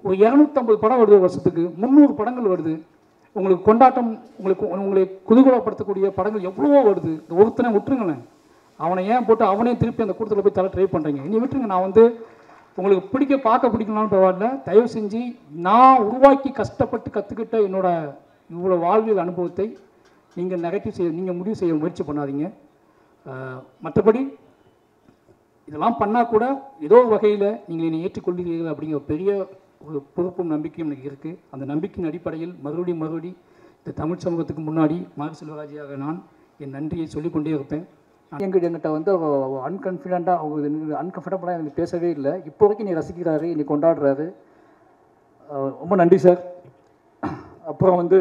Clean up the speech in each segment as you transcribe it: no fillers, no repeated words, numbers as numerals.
ஒரு 250 படம் வருது வருஷத்துக்கு, 300 படங்கள் வருது. உங்களுக்கு கொண்டாட்டம், உங்களை குதூகலப்படுத்தக்கூடிய படங்கள் எவ்வளவோ வருது. இந்த ஒருத்தனை விட்டுருங்களேன், அவனை ஏன் போட்டு அவனே திருப்பி அந்த கூட்டத்தில் போய் தலை ட்ரை பண்ணுறீங்க? இனி விட்டுருங்க. நான் வந்து உங்களுக்கு பார்க்க பிடிக்கணும்னு பரவாயில்ல, தயவு செஞ்சு நான் உருவாக்கி கஷ்டப்பட்டு கற்றுக்கிட்ட என்னோட இவ்வளோ வாழ்வியல் அனுபவத்தை நீங்கள் முடிவு செய்ய முயற்சி பண்ணாதீங்க. மற்றபடி இதெல்லாம் பண்ணால் கூட ஏதோ வகையில் நீங்கள் என்னை ஏற்றுக்கொள்கிறீர்கள் அப்படிங்கிற பெரிய ஒரு பொறுப்பும் நம்பிக்கையும் எனக்கு இருக்குது. அந்த நம்பிக்கையின் அடிப்படையில் மறுபடியும் இந்த தமிழ் சமூகத்துக்கு முன்னாடி மாரி செல்வராஜியாக நான் என் நன்றியை சொல்லிக்கொண்டே இருப்பேன். எங்கிட்ட வந்து அன்கன்ஃபிடென்ட்டாக அவங்க அன்கம்ஃபர்டபுளாக எனக்கு பேசவே இல்லை. இப்போ வரைக்கும் நீ ரசிக்கிறாரு, நீ கொண்டாடுறாரு. ரொம்ப நன்றி சார். அப்புறம் வந்து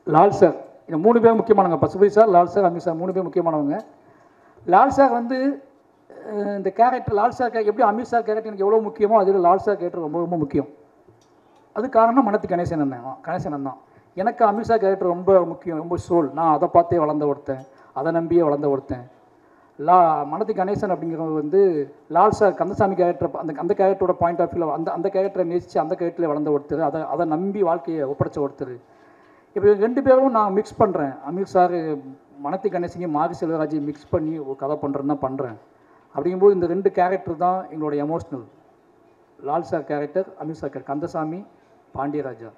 லால் சார், இந்த 3 பேர் முக்கியமானவங்க. Pasupathi sir, Lal sir, Aamir sir, 3 பேர் முக்கியமானவங்க. லால் சார் வந்து இந்த கேரக்டர், லால் சார் எப்படி அமீர் சார் கேரக்டர் எனக்கு எவ்வளோ முக்கியமோ அதில் லால் சார் கேரக்டர் ரொம்ப ரொம்ப முக்கியம். அது காரணம் மனத்து கணேசன் தான். எனக்கு அமீர் சார் கேரக்டர் ரொம்ப முக்கியம், ரொம்ப சோல். நான் அதை பார்த்தே வளர்ந்த ஒருத்தன், அதை நம்பியே வளர்ந்த ஒருத்தன். மனத்து கணேசன் அப்படிங்கிறவங்க வந்து லால் சார் கந்தசாமி கேரக்டர், அந்த கேரக்டரோட பாயிண்ட் ஆஃப் வியூவில் அந்த கேரக்டரை நேசித்து அந்த கேரக்டரில் வளர்ந்த ஒருத்தர், அதை நம்பி வாழ்க்கையை ஒப்படைச்ச ஒருத்தர். இப்போ 2 பேரும் நான் மிக்ஸ் பண்ணுறேன். அமீர் சார் மனத்து கணேசனையும் மாரி செல்வராஜையும் மிக்ஸ் பண்ணி ஒரு கதை பண்ணுறேன்னு தான் பண்ணுறேன். அப்படிங்கும்போது இந்த 2 கேரக்டர் தான் எங்களோட emotional. Lal sir character, Aamir sir character, Kandasamy, Pandiyaraja.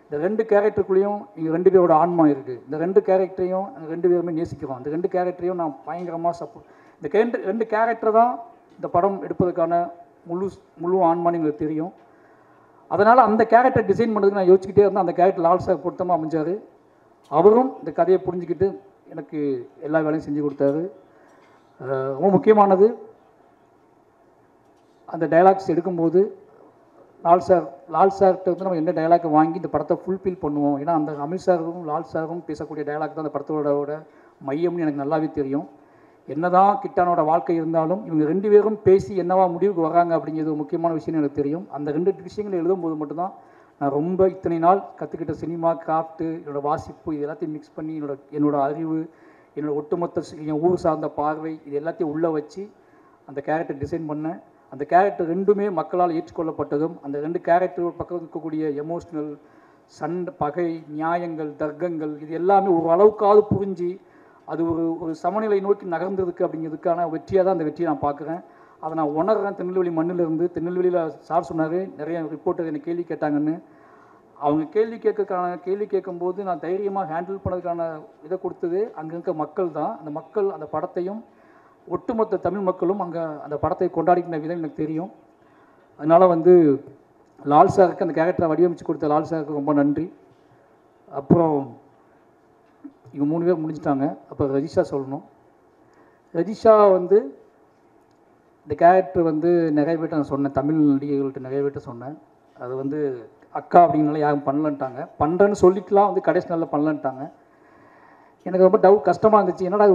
இந்த 2 கேரக்டருக்குள்ளேயும் எங்கள் 2 பேரோட ஆன்மா இருக்குது. இந்த 2 கேரக்டரையும் 2 பேருமே நேசிக்கிறோம். இந்த 2 கேரக்டரையும் நான் பயங்கரமாக சப்போர்ட். இந்த 2 கேரக்டர் தான் இந்த படம் எடுப்பதற்கான முழு ஆன்மான்னு எங்களுக்கு தெரியும். அதனால் அந்த கேரக்டர் டிசைன் பண்ணுறதுக்கு நான் யோசிச்சுக்கிட்டே இருந்தேன். அந்த கேரக்டர் லால் சார் பொருத்தமாக அமைஞ்சார். அவரும் இந்த கதையை புரிஞ்சுக்கிட்டு எனக்கு எல்லா வேலையும் செஞ்சு கொடுத்தாரு. ரொம்ப முக்கியமானது, அந்த டைலாக்ஸ் எடுக்கும்போது லால் சார்கிட்ட வந்து நம்ம என்ன டைலாக்கை வாங்கி இந்த படத்தை ஃபுல்ஃபில் பண்ணுவோம். ஏன்னா அந்த அமீர் சாரும் லால் சாரும் பேசக்கூடிய டைலாக் தான் அந்த படத்தோட மையம்னு எனக்கு நல்லாவே தெரியும். என்னதான் கிட்டானோட வாழ்க்கை இருந்தாலும் இவங்க 2 பேரும் பேசி என்னவா முடிவுக்கு வராங்க அப்படிங்கிறது ஒரு முக்கியமான விஷயம் எனக்கு தெரியும். அந்த 2 விஷயங்களை எழுதும்போது மட்டும்தான் நான் ரொம்ப இத்தனை நாள் கற்றுக்கிட்ட சினிமா, கிராஃப்ட்டு, என்னோடய வாசிப்பு, இது எல்லாத்தையும் மிக்ஸ் பண்ணி என்னோட அறிவு, என்னோடய ஒட்டுமொத்த என் ஊர் சார்ந்த பார்வை, இது எல்லாத்தையும் உள்ளே வச்சு அந்த கேரக்டர் டிசைன் பண்ணேன். அந்த கேரக்டர் 2மே மக்களால் ஏற்றுக்கொள்ளப்பட்டதும், அந்த 2 கேரக்டர் பக்கம் இருக்கக்கூடிய எமோஷ்னல் சண்டை, பகை, நியாயங்கள், தர்க்கங்கள், இது எல்லாமே ஒரு அளவுக்காவது புரிஞ்சு அது ஒரு சமநிலை நோக்கி நகர்ந்ததுக்கு அப்படிங்கிறதுக்கான வெற்றியாக தான் அந்த வெற்றியை நான் பார்க்குறேன். அதை நான் உணர்கிறேன். திருநெல்வேலி மண்ணிலிருந்து. திருநெல்வேலியில் சார் சொன்னார் நிறைய ரிப்போர்ட்டர் என்னை கேள்வி கேட்டாங்கன்னு. அவங்க கேள்வி கேட்கும்போது நான் தைரியமாக ஹேண்டில் பண்ணதுக்கான இதை கொடுத்தது அங்கே இருக்க மக்கள் தான். அந்த மக்கள் அந்த படத்தையும் ஒட்டுமொத்த தமிழ் மக்களும் அங்கே அந்த படத்தை கொண்டாடிக்கிற விதம் எனக்கு தெரியும். அதனால் வந்து லால் சாருக்கு அந்த கேரக்டரை வடிவமைச்சு கொடுத்த லால் சாருக்கு ரொம்ப நன்றி. அப்புறம் இவங்க 3 பேர் முடிஞ்சிட்டாங்க. அப்போ ரஜிஷா சொல்லணும். ரஜிஷா வந்து இந்த கேரக்டர் வந்து நிறைய பேர்ட்ட நான் சொன்னேன், தமிழ் நடிகைகள்கிட்ட நிறைய பேர்ட்ட சொன்னேன். அது வந்து அக்கா அப்படின்னால யாரும் பண்ணலன்ட்டாங்க. பண்ணுறேன்னு சொல்லிட்டுலாம் வந்து கடைசி நாளில் பண்ணலன்ட்டாங்க. எனக்கு ரொம்ப கஷ்டமாக இருந்துச்சு. என்னடா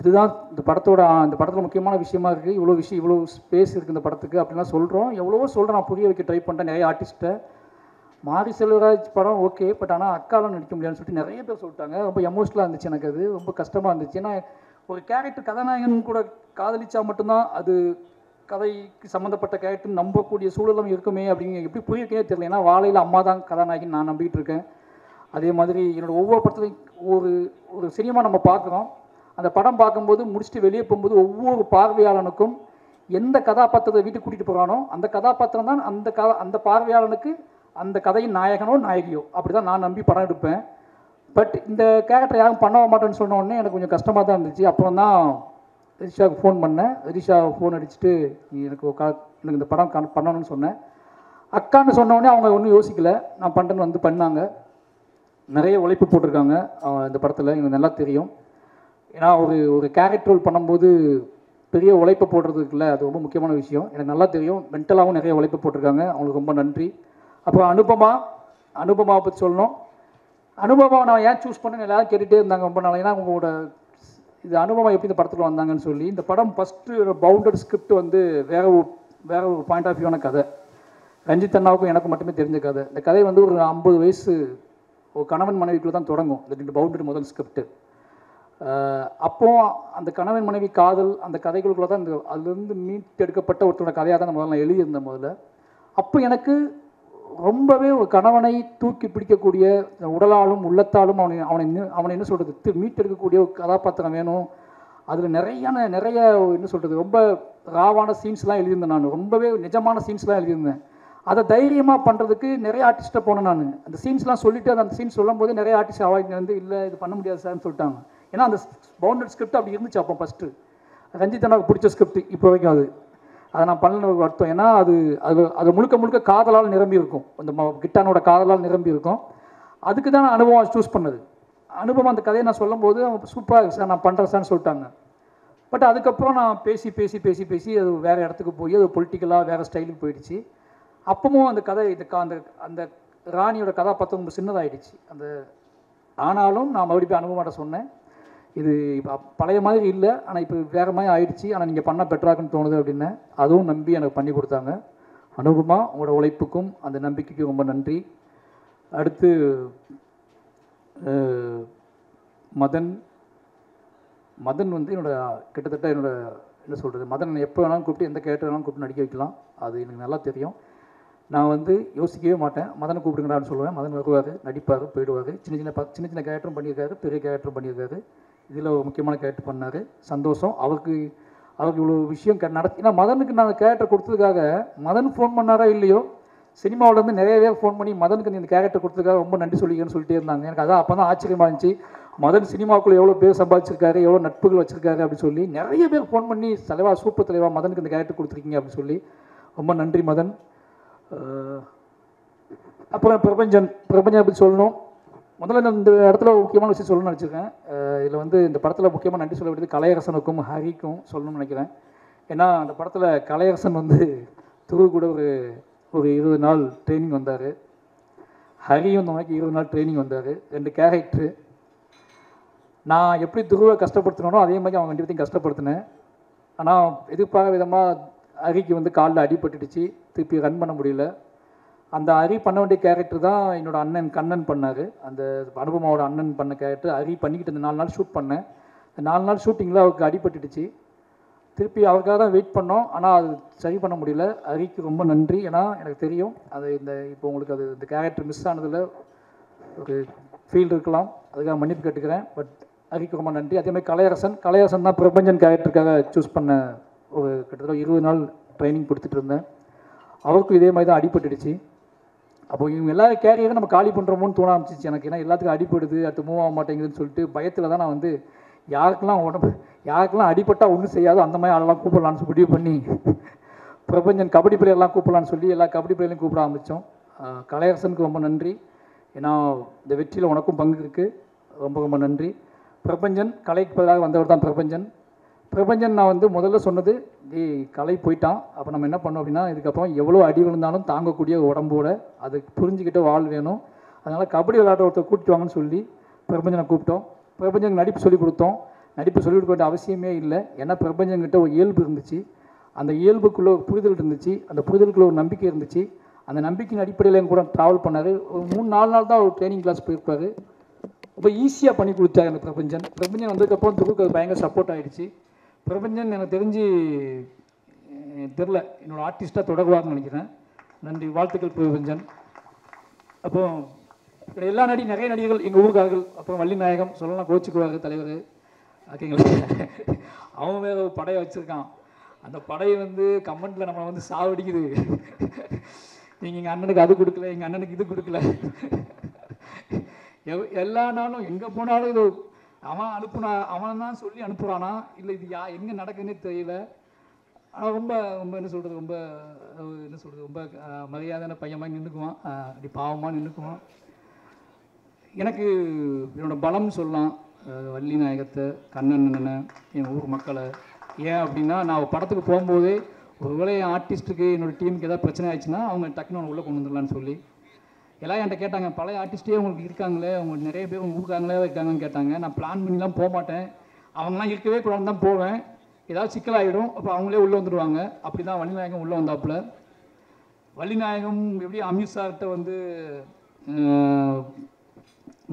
இதுதான் இந்த படத்தில் முக்கியமான விஷயமா இருக்குது, இவ்வளோ ஸ்பேஸ் இருக்குது இந்த படத்துக்கு அப்படின்லாம் சொல்கிறோம். எவ்வளவோ சொல்கிறேன், நான் புரிய வைக்க ட்ரை பண்ணுறேன் நிறைய ஆர்டிஸ்ட்டை. மாரி செல்வராஜ் படம் ஓகே, பட் ஆனால் அக்காலாம் நடிக்க முடியாதுன்னு சொல்லிட்டு நிறைய பேர் சொல்லிட்டாங்க. ரொம்ப எமோஷ்னலாக இருந்துச்சு எனக்கு. அது ரொம்ப கஷ்டமாக இருந்துச்சு. ஏன்னா ஒரு கேரக்டர் கதாநாயகன் கூட காதலிச்சா மட்டும்தான் அது கதைக்கு சம்மந்தப்பட்ட கேரக்டர் நம்பக்கூடிய சூழலும் இருக்குமே அப்படிங்க எப்படி புரிய வைக்கவே தெரியல. ஏன்னா வாழையில் அம்மா தான் கதாநாயகின்னு நான் நம்பிக்கிட்டு இருக்கேன். அதே மாதிரி என்னோடய ஒவ்வொரு படத்துலையும் ஒரு சினிமா நம்ம பார்க்குறோம். அந்த படம் பார்க்கும்போது முடிச்சுட்டு வெளியே போகும்போது ஒவ்வொரு பார்வையாளனுக்கும் எந்த கதாபாத்திரத்தை வீட்டுக்கு கூட்டிகிட்டு போகிறானோ அந்த கதாபாத்திரம் தான் அந்த பார்வையாளனுக்கு அந்த கதையின் நாயகனோ நாயகியோ. அப்படி தான் நான் நம்பி படம் எடுப்பேன். பட் இந்த கேரக்டர் யாரும் பண்ண மாட்டேன்னு சொன்ன உடனே எனக்கு கொஞ்சம் கஷ்டமாக தான் இருந்துச்சு. அப்புறம் தான் ரிஷாவுக்கு ஃபோன் பண்ணேன். ரிஷா ஃபோன் அடிச்சுட்டு எனக்கு இந்த படம் பண்ணணும்னு சொன்னேன். அக்கான்னு சொன்னோடனே அவங்க ஒன்றும் யோசிக்கலை, நான் பண்ணுறேன்னு வந்து பண்ணாங்க. நிறைய உழைப்பு போட்டிருக்காங்க இந்த படத்தில், எனக்கு நல்லா தெரியும். ஏன்னா ஒரு கேரக்டர் ரோல் பண்ணும்போது பெரிய உழைப்பு போடுறதுக்குள்ள அது ரொம்ப முக்கியமான விஷயம். எனக்கு நல்லா தெரியும். மென்டலாகவும் நிறைய உழைப்பு போட்டிருக்காங்க. அவங்களுக்கு ரொம்ப நன்றி. அப்புறம் அனுபமாவை பற்றி சொல்லணும். அனுபமாவை நான் ஏன் சூஸ் பண்ணேன்னு எல்லாரும் கேட்டுகிட்டே இருந்தாங்க ரொம்ப நாள். ஏன்னா உங்களோட இது அனுபவம் எப்படி இந்த படத்தில் வந்தாங்கன்னு சொல்லி. இந்த படம் ஃபஸ்ட்டு பவுண்டட் ஸ்கிரிப்ட் வந்து வேற ஒரு பாயிண்ட் ஆஃப் வியூவான கதை. ரஞ்சித் அண்ணாவுக்கும் எனக்கு மட்டுமே தெரிஞ்ச கதை. இந்த கதை வந்து ஒரு 50 வயசு ஒரு கணவன் மனைவிக்குள்ளே தான் தொடங்கும் இந்த பவுண்டட் முதல் ஸ்கிரிப்ட். அப்போது அந்த கணவன் மனைவி காதல் அந்த கதைகளுக்குள்ளே தான் அதுலேருந்து மீட்டெடுக்கப்பட்ட ஒருத்தரோட கதையாக தான் முதல்ல நான் எழுதியிருந்தேன் முதல்ல. அப்போ எனக்கு ரொம்பவே ஒரு கணவனை தூக்கி பிடிக்கக்கூடிய உடலாலும் உள்ளத்தாலும் அவனை என்ன சொல்கிறது மீட்டெடுக்கக்கூடிய ஒரு கதாபாத்திரம் வேணும். அதில் நிறைய என்ன சொல்கிறது ரொம்ப ராவான சீன்ஸ்லாம் எழுதியிருந்தேன். நான் ரொம்பவே நிஜமான சீன்ஸ்லாம் எழுதியிருந்தேன். அதை தைரியமாக பண்ணுறதுக்கு நிறைய ஆர்டிஸ்ட்டை போனேன். நான் அந்த சீன்ஸ்லாம் சொல்லிவிட்டு அந்த சீன்ஸ் சொல்லும் போது நிறைய ஆர்டிஸ்ட் அவாய்ட் வந்து இல்லை இது பண்ண முடியாது சார்னு சொல்லிட்டாங்க. ஏன்னா அந்த பவுண்டட் ஸ்கிரிப்ட் அப்படி இருந்துச்சு அப்போ ஃபஸ்ட்டு. ரஞ்சித் அண்ணாவுக்கு பிடிச்ச ஸ்கிரிப்ட் இப்போ வரைக்கும் அதை நான் பண்ண ஒரு அர்த்தம். ஏன்னா அது முழுக்க காதலால் நிரம்பி இருக்கும். அந்த கிட்டானோட காதலால் நிரம்பி இருக்கும். அதுக்கு தான் நான் அனுபவம் சூஸ் பண்ணது. அனுபவம் அந்த கதையை நான் சொல்லும் போது அவங்க சூப்பராக இருக்குது சார் நான் பண்ணுறேன் சார்னு சொல்லிட்டாங்க. பட் அதுக்கப்புறம் நான் பேசி அது வேறு இடத்துக்கு போய் அது பொலிட்டிக்கலாக வேறு ஸ்டைலுக்கு போயிடுச்சு. அப்பவும் அந்த கதை அந்த ராணியோட கதாபாத்திரம் ரொம்ப சின்னதாகிடுச்சு. ஆனாலும் நான் மறுபடியும் அனுபவமாட்ட சொன்னேன், இது இப்போ பழைய மாதிரி இல்லை, ஆனால் இப்போ வேறு மாதிரி ஆயிடுச்சு, ஆனால் நீங்கள் பண்ணால் பெட்டராகுன்னு தோணுது அப்படின்னு. அதுவும் நம்பி எனக்கு பண்ணி கொடுத்தாங்க. அனுபவமா உங்களோட உழைப்புக்கும் அந்த நம்பிக்கைக்கும் ரொம்ப நன்றி. அடுத்து மதன் வந்து கிட்டத்தட்ட என்ன சொல்கிறது, மதன் எப்போ வேணாலும் கூப்பிட்டு எந்த கேரக்டர் வேணாலும் கூப்பிட்டு நடிக்க வைக்கலாம். அது எனக்கு நல்லா தெரியும். நான் வந்து யோசிக்கவே மாட்டேன், மதனை கூப்பிடுங்கடான்னு சொல்லுவேன். மதன் வருவார், நடிப்பார், போயிடுவார். சின்ன கேரக்டரும் பண்ணியிருக்காரு, பெரிய கேரக்டரும் பண்ணியிருக்காரு. இதில் ஒரு முக்கியமான கேரக்டர் பண்ணார். சந்தோஷம். அவருக்கு இவ்வளோ விஷயம் ஏன்னா மதனுக்கு நான் கேரக்டர் கொடுத்ததுக்காக மதன் ஃபோன் பண்ணாரா இல்லையோ, சினிமாவிலேருந்து நிறைய பேர் ஃபோன் பண்ணி மதனுக்கு இந்த கேரக்டர் கொடுத்ததுக்காக ரொம்ப நன்றி சொல்லிக்கிறேன்னு சொல்லிட்டே இருந்தாங்க. எனக்கு அதான் அப்போ தான் ஆச்சரியமாக இருந்துச்சு. மதன் சினிமாவுக்குள்ளே எவ்வளோ பேர் சம்பாதிச்சிருக்காரு, எவ்வளோ நட்புகள் வச்சுருக்காரு அப்படின்னு சொல்லி நிறைய பேர் ஃபோன் பண்ணி தலைவா சூப்பர் தலைவா மதனுக்கு இந்த கேரக்டர் கொடுத்துருக்கீங்க அப்படின்னு சொல்லி ரொம்ப நன்றி மதன். அப்புறம் பிரபஞ்சன் பற்றி சொல்லணும். முதல்ல இந்த இடத்துல முக்கியமான விஷயம் சொல்லணும்னு நினச்சிருக்கேன். இதில் வந்து இந்த படத்தில் முக்கியமாக நன்றி சொல்ல வேண்டியது கலையரசனுக்கும் ஹரிக்கும் சொல்லணும்னு நினைக்கிறேன். ஏன்னா அந்த படத்தில் கலையரசன் வந்து துரு கூட ஒரு 20 நாள் ட்ரைனிங் வந்தார். ஹரியும் இந்த மாதிரி 20 நாள் ட்ரைனிங் வந்தார். 2 கேரக்டரு. நான் எப்படி துருவை கஷ்டப்படுத்தினோ அதே மாதிரி அவங்க 2 பேர்த்தையும் கஷ்டப்படுத்தினேன். ஆனால் எதிர்பாராத விதமாக ஹரிக்கு வந்து காலில் அடிபட்டுடுச்சு, திருப்பி ரன் பண்ண முடியல. அந்த ஹரி பண்ண வேண்டிய கேரக்டர் தான் என்னோடய அண்ணன் கண்ணன் பண்ணார். அந்த அனுபமாவோட அண்ணன் பண்ண கேரக்டர் ஹரி பண்ணிக்கிட்டு இந்த 4 நாள் ஷூட் பண்ணேன். இந்த 4 நாள் ஷூட்டிங்கில் அவருக்கு அடிபட்டுடுச்சு. திருப்பி அவருக்காக தான் வெயிட் பண்ணோம், ஆனால் அது சரி பண்ண முடியல. ஹரிக்கு ரொம்ப நன்றி. ஏன்னா எனக்கு தெரியும் அது இப்போ உங்களுக்கு இந்த கேரக்டர் மிஸ் ஆனதில் ஒரு ஃபீல் இருக்கலாம், அதுக்காக மன்னிப்பு கேட்டுக்கிறேன். பட் ஹரிக்கு ரொம்ப நன்றி. அதே மாதிரி கலையரசன் தான் பிரபஞ்சன் கேரக்டருக்காக சூஸ் பண்ண ஒரு கிட்டத்தட்ட 20 நாள் ட்ரைனிங் கொடுத்துட்டு இருந்தேன். அவருக்கும் இதே மாதிரி தான் அடிபட்டுடுச்சு. அப்போ இவங்க எல்லாரும் கேரியரை நம்ம காலி பண்ணுறோமோன்னு தோண ஆரம்பிச்சிச்சு எனக்கு. ஏன்னா எல்லாத்துக்கும் அடிப்படுது, அடுத்து மூவ் ஆக மாட்டேங்குதுன்னு சொல்லிட்டு பயத்தில் தான் நான் வந்து யாருக்கெல்லாம் அடிப்பட்டால் ஒன்றும் செய்யாதோ அந்த மாதிரி ஆளெல்லாம் கூப்பிடலான்னு முடிவு பண்ணி பிரபஞ்சன் கபடி பிளேயர்லாம் கூப்பிடலான்னு சொல்லி எல்லா கபடி பிளேயரையும் கூப்பிட ஆரம்பித்தோம். கலையரசனுக்கு ரொம்ப நன்றி. ஏன்னா இந்த வெற்றியில் உனக்கும் பங்கு இருக்குது, ரொம்ப ரொம்ப நன்றி. பிரபஞ்சன் கலைக்கு பதிலாக வந்தவர் தான் பிரபஞ்சன் நான் வந்து முதல்ல சொன்னது கலை போயிட்டான், அப்போ நம்ம என்ன பண்ணோம் அப்படின்னா இதுக்கப்புறம் எவ்வளோ அடி விழுந்தாலும் தாங்கக்கூடிய உடம்போட அது புரிஞ்சுக்கிட்ட வாழ் வேணும். அதனால் கபடி விளையாட ஒருத்தர் கூப்பிட்டு வாங்கன்னு சொல்லி பிரபஞ்சனை கூப்பிட்டோம். பிரபஞ்சனுக்கு நடிப்பு சொல்லிக் கொடுத்தோம். நடிப்பு சொல்லிக் கொடுக்க வேண்டிய அவசியமே இல்லை. ஏன்னா பிரபஞ்சன்கிட்ட ஒரு இயல்பு இருந்துச்சு, அந்த இயல்புக்குள்ளே ஒரு புரிதல் இருந்துச்சு, அந்த புரிதலுக்குள்ளே ஒரு நம்பிக்கை இருந்துச்சு. அந்த நம்பிக்கையின் அடிப்படையில் என் கூட ட்ராவல் பண்ணார். ஒரு 3-4 நாள் தான் ஒரு ட்ரைனிங் கிளாஸ் போயிருப்பார். ரொம்ப ஈஸியாக பண்ணி கொடுத்தாரு அந்த பிரபஞ்சன் வந்ததுக்கப்புறம் துருக்கு அது பயங்கர சப்போர்ட் ஆகிடுச்சு. பிரபஞ்சன் எனக்கு தெரில என்னோடய ஆர்டிஸ்ட்டாக தொடர்வார்னு நினைக்கிறேன். நன்றி, வாழ்த்துக்கள் பிரபஞ்சன். அப்போ எல்லா நிறைய நடிகர்கள் எங்கள் ஊருக்காரர்கள், அப்புறம் வள்ளிநாயகம் சொல்லலாம் கோச்சிக்குவார் தலைவர் ஓகேங்களா. அவன் வேறு ஒரு படையை வச்சுருக்கான். அந்த படையை வந்து கமெண்ட்டில் நம்மளை வந்து சாவடிக்குது. நீங்கள் எங்கள் அண்ணனுக்கு அது கொடுக்கல, எங்கள் அண்ணனுக்கு இது கொடுக்கல. எல்லா நாளும் எங்கே போனாலும் இது அவன் தான் சொல்லி அனுப்புகிறானா இல்லை இது எங்கே நடக்குதுன்னே தெரியல. ஆனால் ரொம்ப என்ன சொல்கிறது ரொம்ப மரியாதையான பையமாக நின்றுக்குவான், அப்படி பாவமாக நின்றுக்குவான். எனக்கு என்னோடய பலம் சொல்லலாம் வள்ளி நாயகத்தை, கண்ணன் அண்ணனை, என் ஊர் மக்களை. ஏன் அப்படின்னா நான் படத்துக்கு போகும்போதே ஒருவேளை என் ஆர்டிஸ்ட்டுக்கு என்னோடய டீமுக்கு ஏதாவது பிரச்சனை ஆயிடுச்சுன்னா அவங்க டக்குன்னு உள்ளே கொண்டு வந்துடலான்னு சொல்லி எல்லாம் என்கிட்ட கேட்டாங்க. பழைய ஆர்டிஸ்ட்டே உங்களுக்கு இருக்காங்களே, உங்களுக்கு நிறைய பேர் உங்கள் ஊருக்காங்களே இருக்காங்கன்னு கேட்டாங்க. நான் பிளான் பண்ணிலாம் போக மாட்டேன், அவங்களாம் இருக்கவே கூடாதுன்னு தான் போவேன். ஏதாவது சிக்கலாகிடும், அப்போ அவங்களே உள்ளே வந்துடுவாங்க. அப்படி தான் வள்ளிநாயகம் உள்ளே வந்தாப்புல. வள்ளிநாயகம் எப்படி அமித் சார்கிட்ட வந்து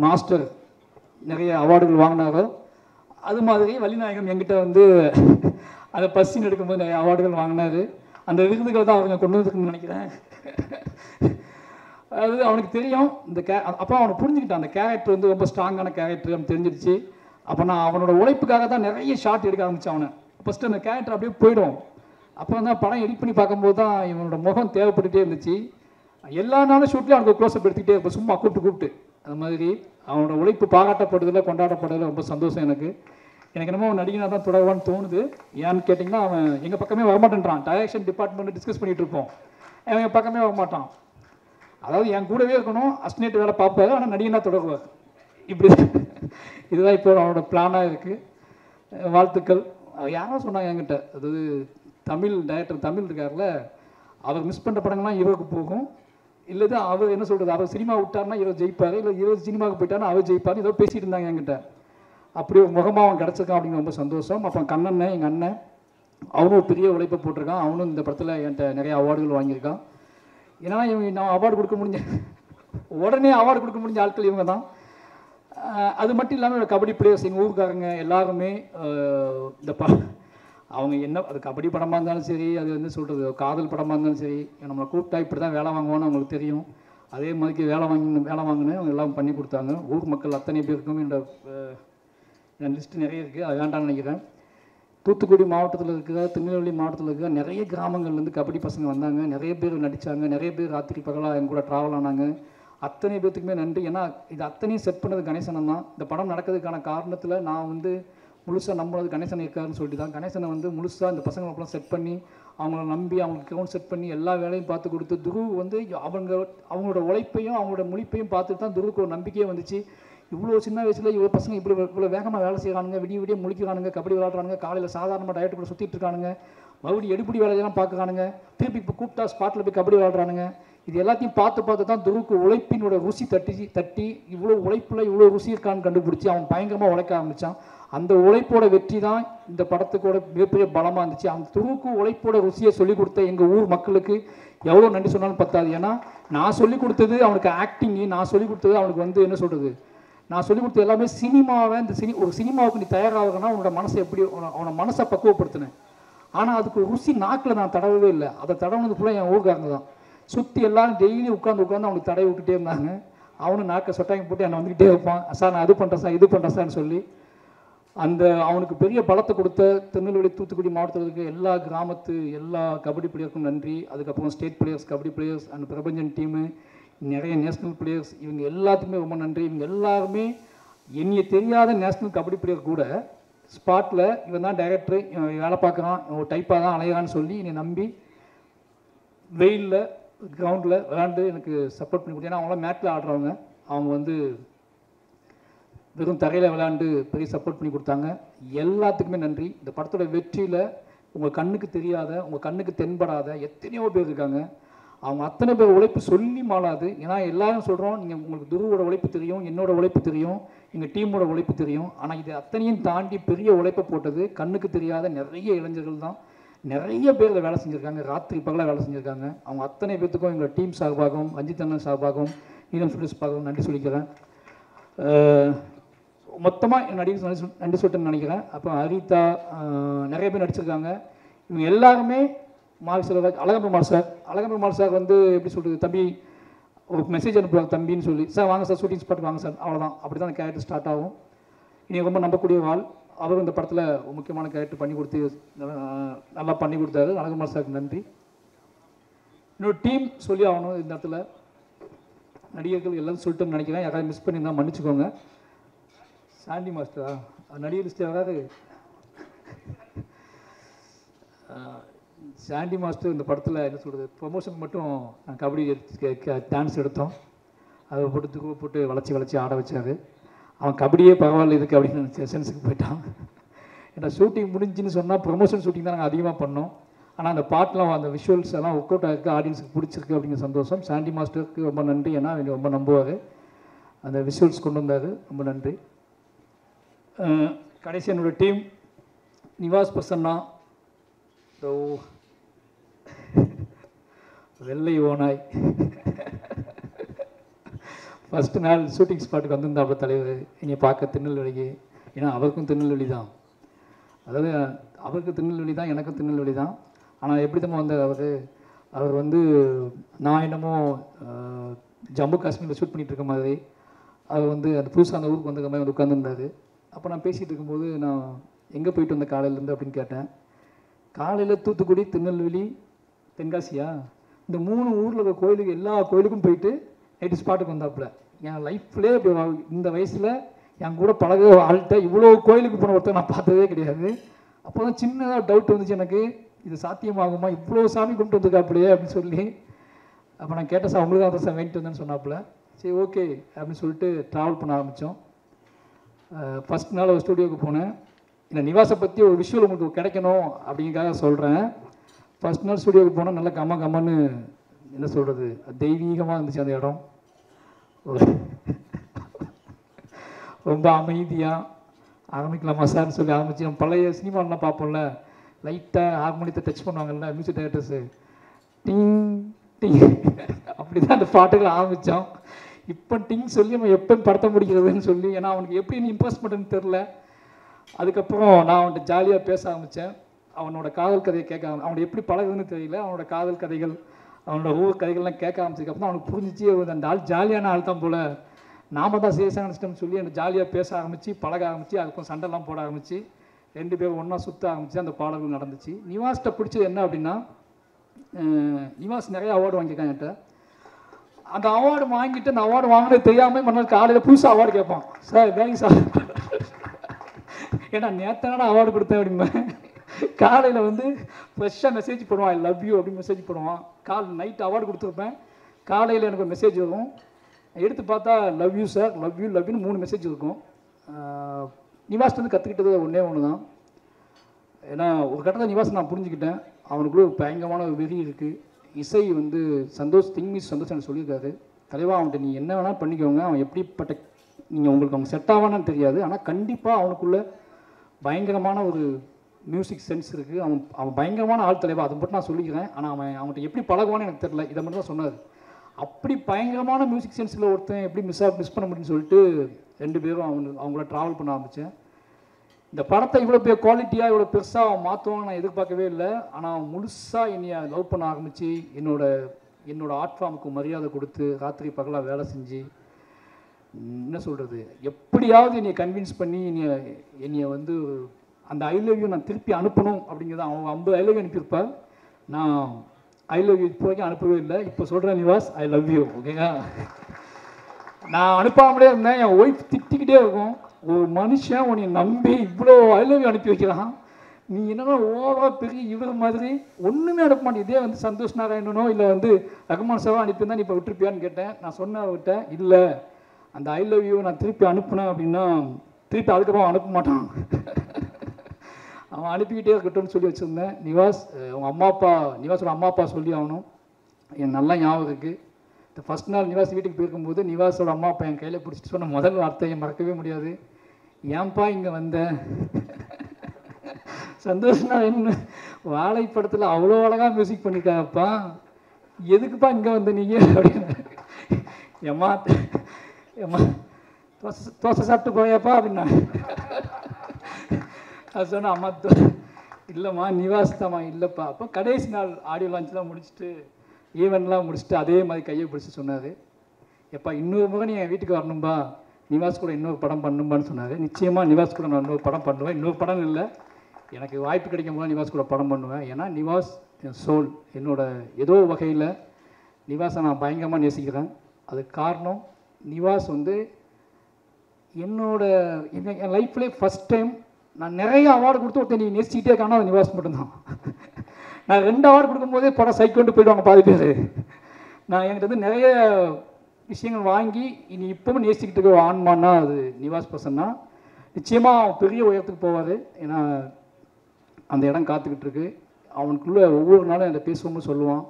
மாஸ்டர் நிறைய அவார்டுகள் வாங்கினாரோ அது மாதிரி வள்ளிநாயகம் என்கிட்ட வந்து அதை பஸ்ஸின் எடுக்கும்போது நிறைய அவார்டுகள் வாங்கினார். அந்த விருதுகள் தான் அவங்க கொண்டு வந்துருக்குன்னு நினைக்கிறேன். அது அவனுக்கு தெரியும் இந்த அப்போ அவனுக்கு புரிஞ்சுக்கிட்டான் அந்த கேரக்டர் வந்து ரொம்ப ஸ்ட்ராங்கான கேரக்டர் அவனுக்கு தெரிஞ்சிருச்சு. அப்போ நான் அவனோட உழைப்புக்காக தான் நிறைய ஷார்ட் எடுக்க ஆரம்பித்தேன். அவனை ஃபஸ்ட்டு அந்த கேரக்டர் அப்படியே போயிடும். அப்புறம் தான் படம் எடிட் பண்ணி பார்க்கும்போது தான் இவனோட முகம் தேவைப்பட்டுகிட்டே இருந்துச்சு. எல்லா நாளும் ஷூட்லேயும் அவனுக்கு க்ளோஸ்அப் எடுத்துக்கிட்டே இருப்போம், சும்மா கூப்பிட்டு அந்த மாதிரி. அவனோட உழைப்பு பாராட்டப்படுறதில் கொண்டாடப்படுறதுல ரொம்ப சந்தோஷம் எனக்கு. என்னமோ நடிகனாக தான் தொடர்வான்னு தோணுது. ஏன்னு கேட்டிங்கன்னா அவன் எங்கள் பக்கமே வரமாட்டேன்றான். டைரக்ஷன் டிபார்ட்மெண்ட் டிஸ்கஸ் பண்ணிகிட்டு இருப்போம், அவன் எங்கள் பக்கமே வரமாட்டான். அதாவது என் கூடவே இருக்கணும், அஸ்டினேட் வேலை பார்ப்பாரு, ஆனால் நடிகனாக தொடருவார். இப்படி இதுதான் இப்போ அவனோட பிளானாக இருக்குது. வாழ்த்துக்கள். யாரும் சொன்னாங்க என்கிட்ட, அதாவது தமிழ் டைரக்டர் தமிழ் இருக்கார்ல, அவர் மிஸ் பண்ணுற படங்கள்லாம் ஹீரோக்கு போகும், இல்லது அவர் என்ன சொல்கிறது, அவர் சினிமா விட்டார்னா ஹீரோ ஜெயிப்பார், இல்லை ஹீரோ சினிமாவுக்கு போயிட்டார்னா அவர் ஜெயிப்பார், ஏதோ பேசிகிட்டு இருந்தாங்க என்கிட்ட. அப்படி ஒரு முகமாக அவன் கிடச்சிருக்கான் அப்படிங்கிற ரொம்ப சந்தோஷம். அப்புறம் கண்ணன் எங்கள் அண்ணன், அவனும் பெரிய உழைப்பை போட்டிருக்கான். அவனும் இந்த படத்தில் என்கிட்ட நிறைய அவார்டுகள் வாங்கியிருக்கான். ஏன்னா இவங்க நான் அவார்டு கொடுக்க முடிஞ்ச உடனே அவார்டு கொடுக்க முடிஞ்ச ஆட்கள் இவங்க தான். அது மட்டும் இல்லாமல் கபடி பிளேயர்ஸ் எங்கள் ஊருக்காரங்க எல்லாருமே இந்த அவங்க என்ன அது கபடி படமாக இருந்தாலும் சரி, அது வந்து சொல்கிறது காதல் படமாக இருந்தாலும் சரி, நம்மளை கூப்பிட்டா இப்படி தான் வேலை வாங்குவோன்னு அவங்களுக்கு தெரியும். அதே மாதிரி வேலை வாங்கினேன் அவங்க எல்லாம் பண்ணி கொடுத்தாங்க. ஊர் மக்கள் அத்தனை பேருக்கும் என் லிஸ்ட்டு நிறைய இருக்குது, அது வேண்டாம்னு நினைக்கிறேன். தூத்துக்குடி மாவட்டத்தில் இருக்கிற, திருநெல்வேலி மாவட்டத்தில் இருக்கிற நிறைய கிராமங்கள்லேருந்து கபடி பசங்க வந்தாங்க, நிறைய பேர் நடித்தாங்க, நிறைய பேர் ராத்திரி பகலாக எங்க கூட ட்ராவல் ஆனாங்க. அத்தனை பேர்த்துக்குமே நன்றி. ஏன்னா இது அத்தனையும் செட் பண்ணது கணேசன் தான். இந்த படம் நடக்கிறதுக்கான காரணத்தில் நான் வந்து முழுசாக நம்பினது கணேசன் இருக்காருன்னு சொல்லிட்டு தான். கணேசனை வந்து முழுசாக இந்த பசங்களுக்கெல்லாம் செட் பண்ணி, அவங்கள நம்பி, அவங்களுக்கு கிரவுண்ட் செட் பண்ணி எல்லா வேலையும் பார்த்து கொடுத்து, துருவ் வந்து அவங்களோட உழைப்பையும் அவங்களோட முழிப்பையும் பார்த்துட்டு தான் துருவுக்கு ஒரு நம்பிக்கையே வந்துச்சு. இவ்வளோ சின்ன வயசில் இவ்வளோ பசங்க இவ்வளோ வேகமாக வேலை செய்கிறானுங்க, விடிய முழிக்கிறானுங்க, கபடி விளாட்றானுங்க, காலையில் சாதாரணமாக டயட்டு கூட சுற்றிட்டு இருக்கானுங்க, மறுபடியும் எடுப்படி வேலையெல்லாம் பார்க்குறானுங்க, திருப்பி இப்போ கூப்பிட்டா ஸ்பாட்டில் போய் கபடி விளாட்றானுங்க. இது எல்லாத்தையும் பார்த்து தான் துருவுக்கு உழைப்பினோட ருசி தட்டி இவ்வளோ உழைப்பில் இவ்வளோ ருசி இருக்கான்னு கண்டுபிடிச்சி அவன் பயங்கரமாக உழைக்க ஆரம்பித்தான். அந்த உழைப்போட வெற்றி தான் இந்த படத்துக்கோட மிகப்பெரிய பலமாக இருந்துச்சு. அந்த துருவுக்கு உழைப்போட ருசியை சொல்லிக் கொடுத்த எங்கள் ஊர் மக்களுக்கு எவ்வளோ நன்றி சொன்னாலும் பத்தாது. ஏன்னா நான் சொல்லிக் கொடுத்தது அவனுக்கு ஆக்டிங்கு, நான் சொல்லிக் கொடுத்தது அவனுக்கு வந்து என்ன சொல்கிறது, நான் சொல்லிக் கொடுத்தது எல்லாமே சினிமாவை ஒரு சினிமாவுக்கு நீ தயாராகனா உன்னோட மனசை எப்படி அவனை மனசை பக்குவப்படுத்தினேன். ஆனால் அதுக்கு ருசி நாக்கில் நான் தடவவே இல்லை. அதை தடவுனது ஃபுல்லாக என் ஊருக்காரங்க தான். சுற்றி எல்லாரும் டெய்லி உட்காந்து அவனுக்கு தடவை விட்டுட்டே இருந்தாங்க. அவனும் நாக்கை சொட்டாங்க போட்டு என்னை வந்துக்கிட்டே வைப்பான், சார் நான் அது பண்ணுறேன் சார் இது பண்ணுறேன் சார்னு சொல்லி. அந்த அவனுக்கு பெரிய பலத்தை கொடுத்த திருநெல்வேலி தூத்துக்குடி மாவட்டத்தில் இருக்க எல்லா கிராமத்து எல்லா கபடி பிளேயருக்கும் நன்றி. அதுக்கப்புறம் state players, kabaddi players and Prabanjan team, நிறைய நேஷ்னல் பிளேயர்ஸ், இவங்க எல்லாத்துக்குமே ரொம்ப நன்றி. இவங்க எல்லாருமே என்னைய தெரியாத நேஷ்னல் கபடி பிளேயர் கூட ஸ்பாட்டில் இவன் தான் டைரக்டர், இவன் வேலை பார்க்குறான், இவன் டைப்பாக தான் அலையான்னு சொல்லி என்னை நம்பி வெயிலில் கிரவுண்டில் விளாண்டு எனக்கு சப்போர்ட் பண்ணி கொடுத்தேன். ஏன்னா அவங்களாம் மேட்டில் ஆடுறவங்க, அவங்க வந்து வெறும் தரையில் விளையாண்டு பெரிய சப்போர்ட் பண்ணி கொடுத்தாங்க. எல்லாத்துக்குமே நன்றி. இந்த படத்தோட வெற்றியில் உங்கள் கண்ணுக்கு தெரியாத, உங்கள் கண்ணுக்கு தென்படாத எத்தனையோ பேர் இருக்காங்க. அவங்க அத்தனை பேர் உழைப்பு சொல்லி மாளாது. ஏன்னா எல்லாரும் சொல்கிறோம், நீங்கள் உங்களுக்கு துருவோட உழைப்பு தெரியும், என்னோட உழைப்பு தெரியும், எங்கள் டீமோட உழைப்பு தெரியும். ஆனால் இது அத்தனையும் தாண்டி பெரிய உழைப்பை போட்டது கண்ணுக்கு தெரியாத நிறைய இளைஞர்கள் தான். நிறைய பேர் இதை வேலை செஞ்சுருக்காங்க, ராத்திரி பகலாக வேலை செஞ்சுருக்காங்க. அவங்க அத்தனை பேர்த்துக்கும் எங்களோட டீம் சார்பாகவும் ரஞ்சித் அண்ணன் சார்பாகவும் நீலம் சுரேஷ்பாகவும் நன்றி சொல்லிக்கிறேன். மொத்தமாக நன்றி சொல்லிட்டேன்னு நினைக்கிறேன். அப்போ ஹரிதா நிறைய பேர் நடிச்சிருக்காங்க. இவங்க எல்லாருமே செல்வராஜ், அழகம்பெருமாள் சார் வந்து எப்படி சொல்கிறது, தம்பி ஒரு மெசேஜ் அனுப்புவாங்க தம்பின்னு சொல்லி, சார் வாங்க சார் ஷூட்டிங் ஸ்பாட் வாங்க சார், அவ்வளோதான். அப்படி தான் அந்த கேரக்டர் ஸ்டார்ட் ஆகும். இனி ரொம்ப நம்பக்கூடிய ஆள் அவரும் இந்த படத்தில் ஒரு முக்கியமான கேரக்டர் பண்ணி கொடுத்து நல்லா பண்ணி கொடுத்தாரு. அழகம்பெருமாள் சாருக்கு நன்றி. இன்னொரு டீம் சொல்லி ஆகணும் இந்த இடத்துல, நடிகர்கள் எல்லாம் சொல்லிட்டுன்னு நினைக்கிறேன். யாராவது மிஸ் பண்ணியிருந்தால் மன்னிச்சுக்கோங்க. சாண்டி மாஸ்டரா நடிகர் லிஸ்ட்டு யாராவது? சாண்டி மாஸ்டர் இந்த படத்தில் என்ன சொல்கிறது, ப்ரொமோஷன் மட்டும் நான் கபடி டான்ஸ் எடுத்தோம், அதை போட்டு வளைச்சி ஆட வச்சாரு. அவன் கபடியே பரவாயில்ல இதுக்கு அப்படின்னு சென்ஸுக்கு போயிட்டான். ஏன்னா ஷூட்டிங் முடிஞ்சுன்னு சொன்னால் ப்ரொமோஷன் ஷூட்டிங் தான் நாங்கள் அதிகமாக பண்ணோம். ஆனால் அந்த பாட்டெலாம் அந்த விஷுவல்ஸ் எல்லாம் ஒர்க் அவுட் ஆகிருக்கு, ஆடியன்ஸுக்கு பிடிச்சிருக்கு அப்படிங்கிற சந்தோஷம். சாண்டி மாஸ்டருக்கு ரொம்ப நன்றி. ஏன்னா அவங்க ரொம்ப நம்புவார், அந்த விஷுவல்ஸ் கொண்டு வந்தார், ரொம்ப நன்றி. கடைசி என்னோட டீம் நிவாஸ் பிரசன்னா, வெள்ளை ஓனாய், ஃபஸ்ட்டு நாள் ஷூட்டிங் ஸ்பாட்டுக்கு வந்திருந்தாப்புல தலைவர் என்னை பார்க்க திருநெல்வேலிக்கு. ஏன்னா அவருக்கும் திருநெல்வேலி தான், அதாவது அவருக்கு திருநெல்வேலி தான், எனக்கும் திருநெல்வேலி தான். ஆனால் எப்படி தான் வந்தார் அவர் வந்து நான் என்னமோ ஜம்மு காஷ்மீரில் ஷூட் பண்ணிகிட்டு இருக்க மாதிரி அவர் வந்து அந்த புதுசாக அந்த ஊருக்கு வந்த மாதிரி வந்து உட்காந்துருந்தார். அப்போ நான் பேசிகிட்டு இருக்கும்போது நான் எங்கே போயிட்டு வந்த காலையிலேருந்து அப்படின்னு கேட்டேன். காலையில் தூத்துக்குடி, திருநெல்வேலி, தென்காசியா இந்த 3 ஊரில் இருக்க கோயிலுக்கு எல்லா கோயிலுக்கும் போயிட்டு நைட்டு ஸ்பாட்டுக்கு வந்தாப்புல. என் லைஃப்லேயே இந்த வயசில் என் கூட பழக ஆள்கிட்ட இவ்வளோ கோயிலுக்கு போன ஒருத்தர் நான் பார்த்ததே கிடையாது. அப்போ தான் சின்னதாக டவுட் வந்துச்சு எனக்கு, இது சாத்தியமாகுமா, இவ்வளோ சாமி கும்பிட்டு வந்துருக்காப்புலையே அப்படின்னு சொல்லி. அப்போ நான் கேட்டேன், சார் உங்களுக்கு தான் சார் வேண்டிட்டு வந்தேன்னு சொன்னாப்புல. சரி ஓகே அப்படின்னு சொல்லிட்டு ட்ராவல் பண்ண ஆரம்பித்தோம். ஃபஸ்ட் நாள் ஒரு ஸ்டூடியோவுக்கு போனேன். இல்லை நிவாஸை பற்றி ஒரு விஷுவல் உங்களுக்கு கிடைக்கணும் அப்படிங்கிறக்காக சொல்கிறேன். ஃபஸ்ட் நாள் ஸ்டூடியோவுக்கு போனால் நல்லா கம்மன்னு என்ன சொல்கிறது, தெய்வீகமாக இருந்துச்சு அந்த இடம். ரொம்ப அமைதியாக ஆரம்பிக்கலாமா சார்னு சொல்லி ஆரம்பிச்சு, நம்ம பழைய சினிமாலாம் பார்ப்போம்ல, லைட்டாக ஹார்மோனியத்தை டச் பண்ணுவாங்கல்ல மியூசிக் டைரக்டர்ஸு, டிங் டிங் அப்படி தான் அந்த பாட்டுகள் ஆரம்பித்தோம். இப்போ டிங் சொல்லி நம்ம எப்போ படத்தை முடிக்கிறதுன்னு சொல்லி, ஏன்னா அவனுக்கு எப்படி நீ இம்ப்ரெஸ் பண்ணுறதுன்னு தெரில. அதுக்கப்புறம் நான் அவன்கிட்ட ஜாலியாக பேச ஆரம்பித்தேன். அவனோட காதல் கதையை கேட்க அவனை எப்படி பழகுதுன்னு தெரியல, அவனோட காதல் கதைகள், அவனோட ஒவ்வொரு கதைகள்லாம் கேட்க ஆரம்பிச்சதுக்கப்புறம் அவனுக்கு புரிஞ்சிச்சு அந்த ஆள் ஜாலியான ஆள் தான் போல், நாம தான் சீரியஸாக நினச்சிட்டோம்னு சொல்லி அந்த ஜாலியாக பேச ஆரம்பித்து பழக ஆரம்பித்து அதுக்கப்புறம் சண்டைலாம் போட ஆரம்பித்து 2 பேரும் ஒன்றா சுற்ற ஆரம்பித்து அந்த பாடல்கள் நடந்துச்சு. நிவாஸ்கிட்ட பிடிச்சது என்ன அப்படின்னா, நிவாஸ் நிறைய அவார்டு வாங்கியிருக்கான் என்கிட்ட. அந்த அவார்டு வாங்கிட்டு அந்த அவார்டு வாங்கினது தெரியாமல் மறுநாள் காலையில் புதுசாக அவார்டு கேட்பான். சார் தேங்க்ஸ் சார், ஏன்னா நேற்று அவார்டு கொடுத்தேன் அப்படின்பேன். காலையில் வந்து ஃப்ரெஷ்ஷாக மெசேஜ் போடுவான், ஐ லவ் யூ அப்படின்னு மெசேஜ் போடுவான். நைட் அவார்டு கொடுத்துருப்பேன், காலையில் எனக்கு ஒரு மெசேஜ் வரும். எடுத்து பார்த்தா லவ் யூ சார், லவ் யூன்னு 3 மெசேஜ் இருக்கும். நிவாஸ் வந்து கற்றுக்கிட்டது ஒன்று தான். ஏன்னா ஒரு கட்டத்தில் நிவாஸ் நான் புரிஞ்சுக்கிட்டேன், அவனுக்குள்ளே ஒரு பயங்கரமான ஒரு வெறி இருக்குது. இசை வந்து சந்தோஷ் திங்மிஸ் சந்தோஷ் எனக்கு சொல்லியிருக்காரு, தலைவா அவன்கிட்ட நீ என்ன வேணால் பண்ணிக்கோங்க, அவன் எப்படிப்பட்ட நீங்கள் உங்களுக்கு அவங்க செட் ஆவானு தெரியாது, ஆனால் கண்டிப்பாக அவனுக்குள்ள பயங்கரமான ஒரு மியூசிக் சென்ஸ் இருக்குது, அவன் பயங்கரமான ஆள் தலைவா, அதை மட்டும் நான் சொல்லிக்கிறேன். ஆனால் அவன்கிட்ட எப்படி பழகுவான்னு எனக்கு தெரியல, இதை மட்டும் தான் சொன்னார். அப்படி பயங்கரமான மியூசிக் சென்ஸில் ஒருத்தன் எப்படி மிஸ் பண்ண முடியும்னு சொல்லிட்டு 2 பேரும் அவங்கள ட்ராவல் பண்ண ஆரம்பித்தேன். இந்த படத்தை இவ்வளோ குவாலிட்டியாக இவ்வளோ பெருசாக அவன் மாற்றுவான்னு நான் எதிர்பார்க்கவே இல்லை. ஆனால் முழுசாக என்னைய லவ் பண்ண ஆரம்பித்து என்னோட ஆர்ட் ஃபார்முக்கு மரியாதை கொடுத்து ராத்திரி பகலாக வேலை செஞ்சு என்ன சொல்கிறது, எப்படியாவது என்னை கன்வின்ஸ் பண்ணி என்னைய வந்து அந்த ஐ லவ் யூ நான் திருப்பி அனுப்பணும் அப்படிங்கிறத. அவன் 50 ஐ லவ் யூ அனுப்பியிருப்பேன், நான் ஐ லவ் யூ இப்போ வரைக்கும் அனுப்பவே இல்லை. இப்போ சொல்கிறேன் நிவாஸ், ஐ லவ் யூ ஓகேங்களா. நான் அனுப்பாமலே இருந்தேன், என் ஒய்ஃப் திட்டிக்கிட்டே இருக்கும், ஒரு மனுஷன் உன்னை நம்பி இவ்வளோ ஐ லவ் யூ அனுப்பி வைக்கிறான், நீ என்னன்னா ஓவராக பெரிய இவர் மாதிரி ஒன்றுமே அனுப்ப மாட்டேன். இதே வந்து சந்தோஷ் நாராயணனோ இல்லை வந்து ரகுமான் சாரோ அனுப்பியிருந்தா நீ இப்போ விட்டுருப்பியான்னு கேட்டேன். நான் சொன்னவர்கிட்ட இல்லை, அந்த ஐ லவ் யூ நான் திருப்பி அனுப்புனேன் அப்படின்னா திருப்பி அதுக்கப்புறம் அனுப்ப மாட்டான், அவன் அனுப்பிக்கிட்டே இருக்கட்டும்னு சொல்லி வச்சுருந்தேன். நிவாஸ் அவங்க அம்மா அப்பா, நிவாஸோட அம்மா அப்பா சொல்லி ஆகணும், எனக்கு நல்லா ஞாபகம் இருக்குது. இந்த ஃபஸ்ட் நாள் நிவாஸ் வீட்டுக்கு போயிருக்கும்போது நிவாஸோட அம்மா அப்பா என் கையில் பிடிச்சிட்டு சொன்ன முதல் வார்த்தையை மறக்கவே முடியாது, ஏன்பா இங்கே வந்த, சந்தோஷம்னா என்ன, வாழைப்படத்தில் அவ்வளோ அழகாக மியூசிக் பண்ணியிருக்காப்பா, எதுக்குப்பா இங்கே வந்த நீங்கள் அப்படின்னு. ஏம்மா ஏம்மா தோசை சாப்பிட்டு போயாப்பா அப்படின்னா. அது சொன்னால் அம்மா இல்லைம்மா நிவாஸ் தாம்மா, இல்லைப்பா. அப்போ கடைசி நாள் ஆடியோ லான்ச்லாம் முடிச்சுட்டு ஈவெண்ட்லாம் முடிச்சுட்டு அதே மாதிரி கையை பிடிச்சி சொன்னார், எப்பா இன்னொரு முறை நீ என் வீட்டுக்கு வரணும்பா, நிவாஸ் கூட இன்னொரு படம் பண்ணும்பான்னு சொன்னார். நிச்சயமாக நிவாஸ் கூட நான் இன்னொரு படம் பண்ணுவேன், இன்னொரு படம் இல்லை, எனக்கு வாய்ப்பு கிடைக்கும் போது நிவாஸ் கூட படம் பண்ணுவேன். ஏன்னா நிவாஸ் என் சோல், என்னோட ஏதோ வகையில் நிவாஸை நான் பயங்கரமாக நேசிக்கிறேன். அதுக்கு காரணம் நிவாஸ் வந்து என் லைஃப்லேயே ஃபஸ்ட் டைம் நான் நிறைய அவார்டு கொடுத்து ஒருத்தர் நீ நேசிக்கிட்டே இருக்கானா அது நிவாஸ் மட்டும்தான். நான் 2 அவார்டு கொடுக்கும்போதே படம் சைக்கொண்டு போயிடுவாங்க பாதி பேர். நான் என்கிட்ட வந்து நிறைய விஷயங்கள் வாங்கி இனி இப்பவும் நேசிக்கிட்டு இருக்க ஆன்மான்னா அது நிவாஸ் பர்சன் தான். நிச்சயமாக பெரிய உயரத்துக்கு போவார், ஏன்னா அந்த இடம் காத்துக்கிட்டு இருக்கு. அவனுக்குள்ளே ஒவ்வொரு நாளும் என்கிட்ட பேசுவோம்னு சொல்லுவான்,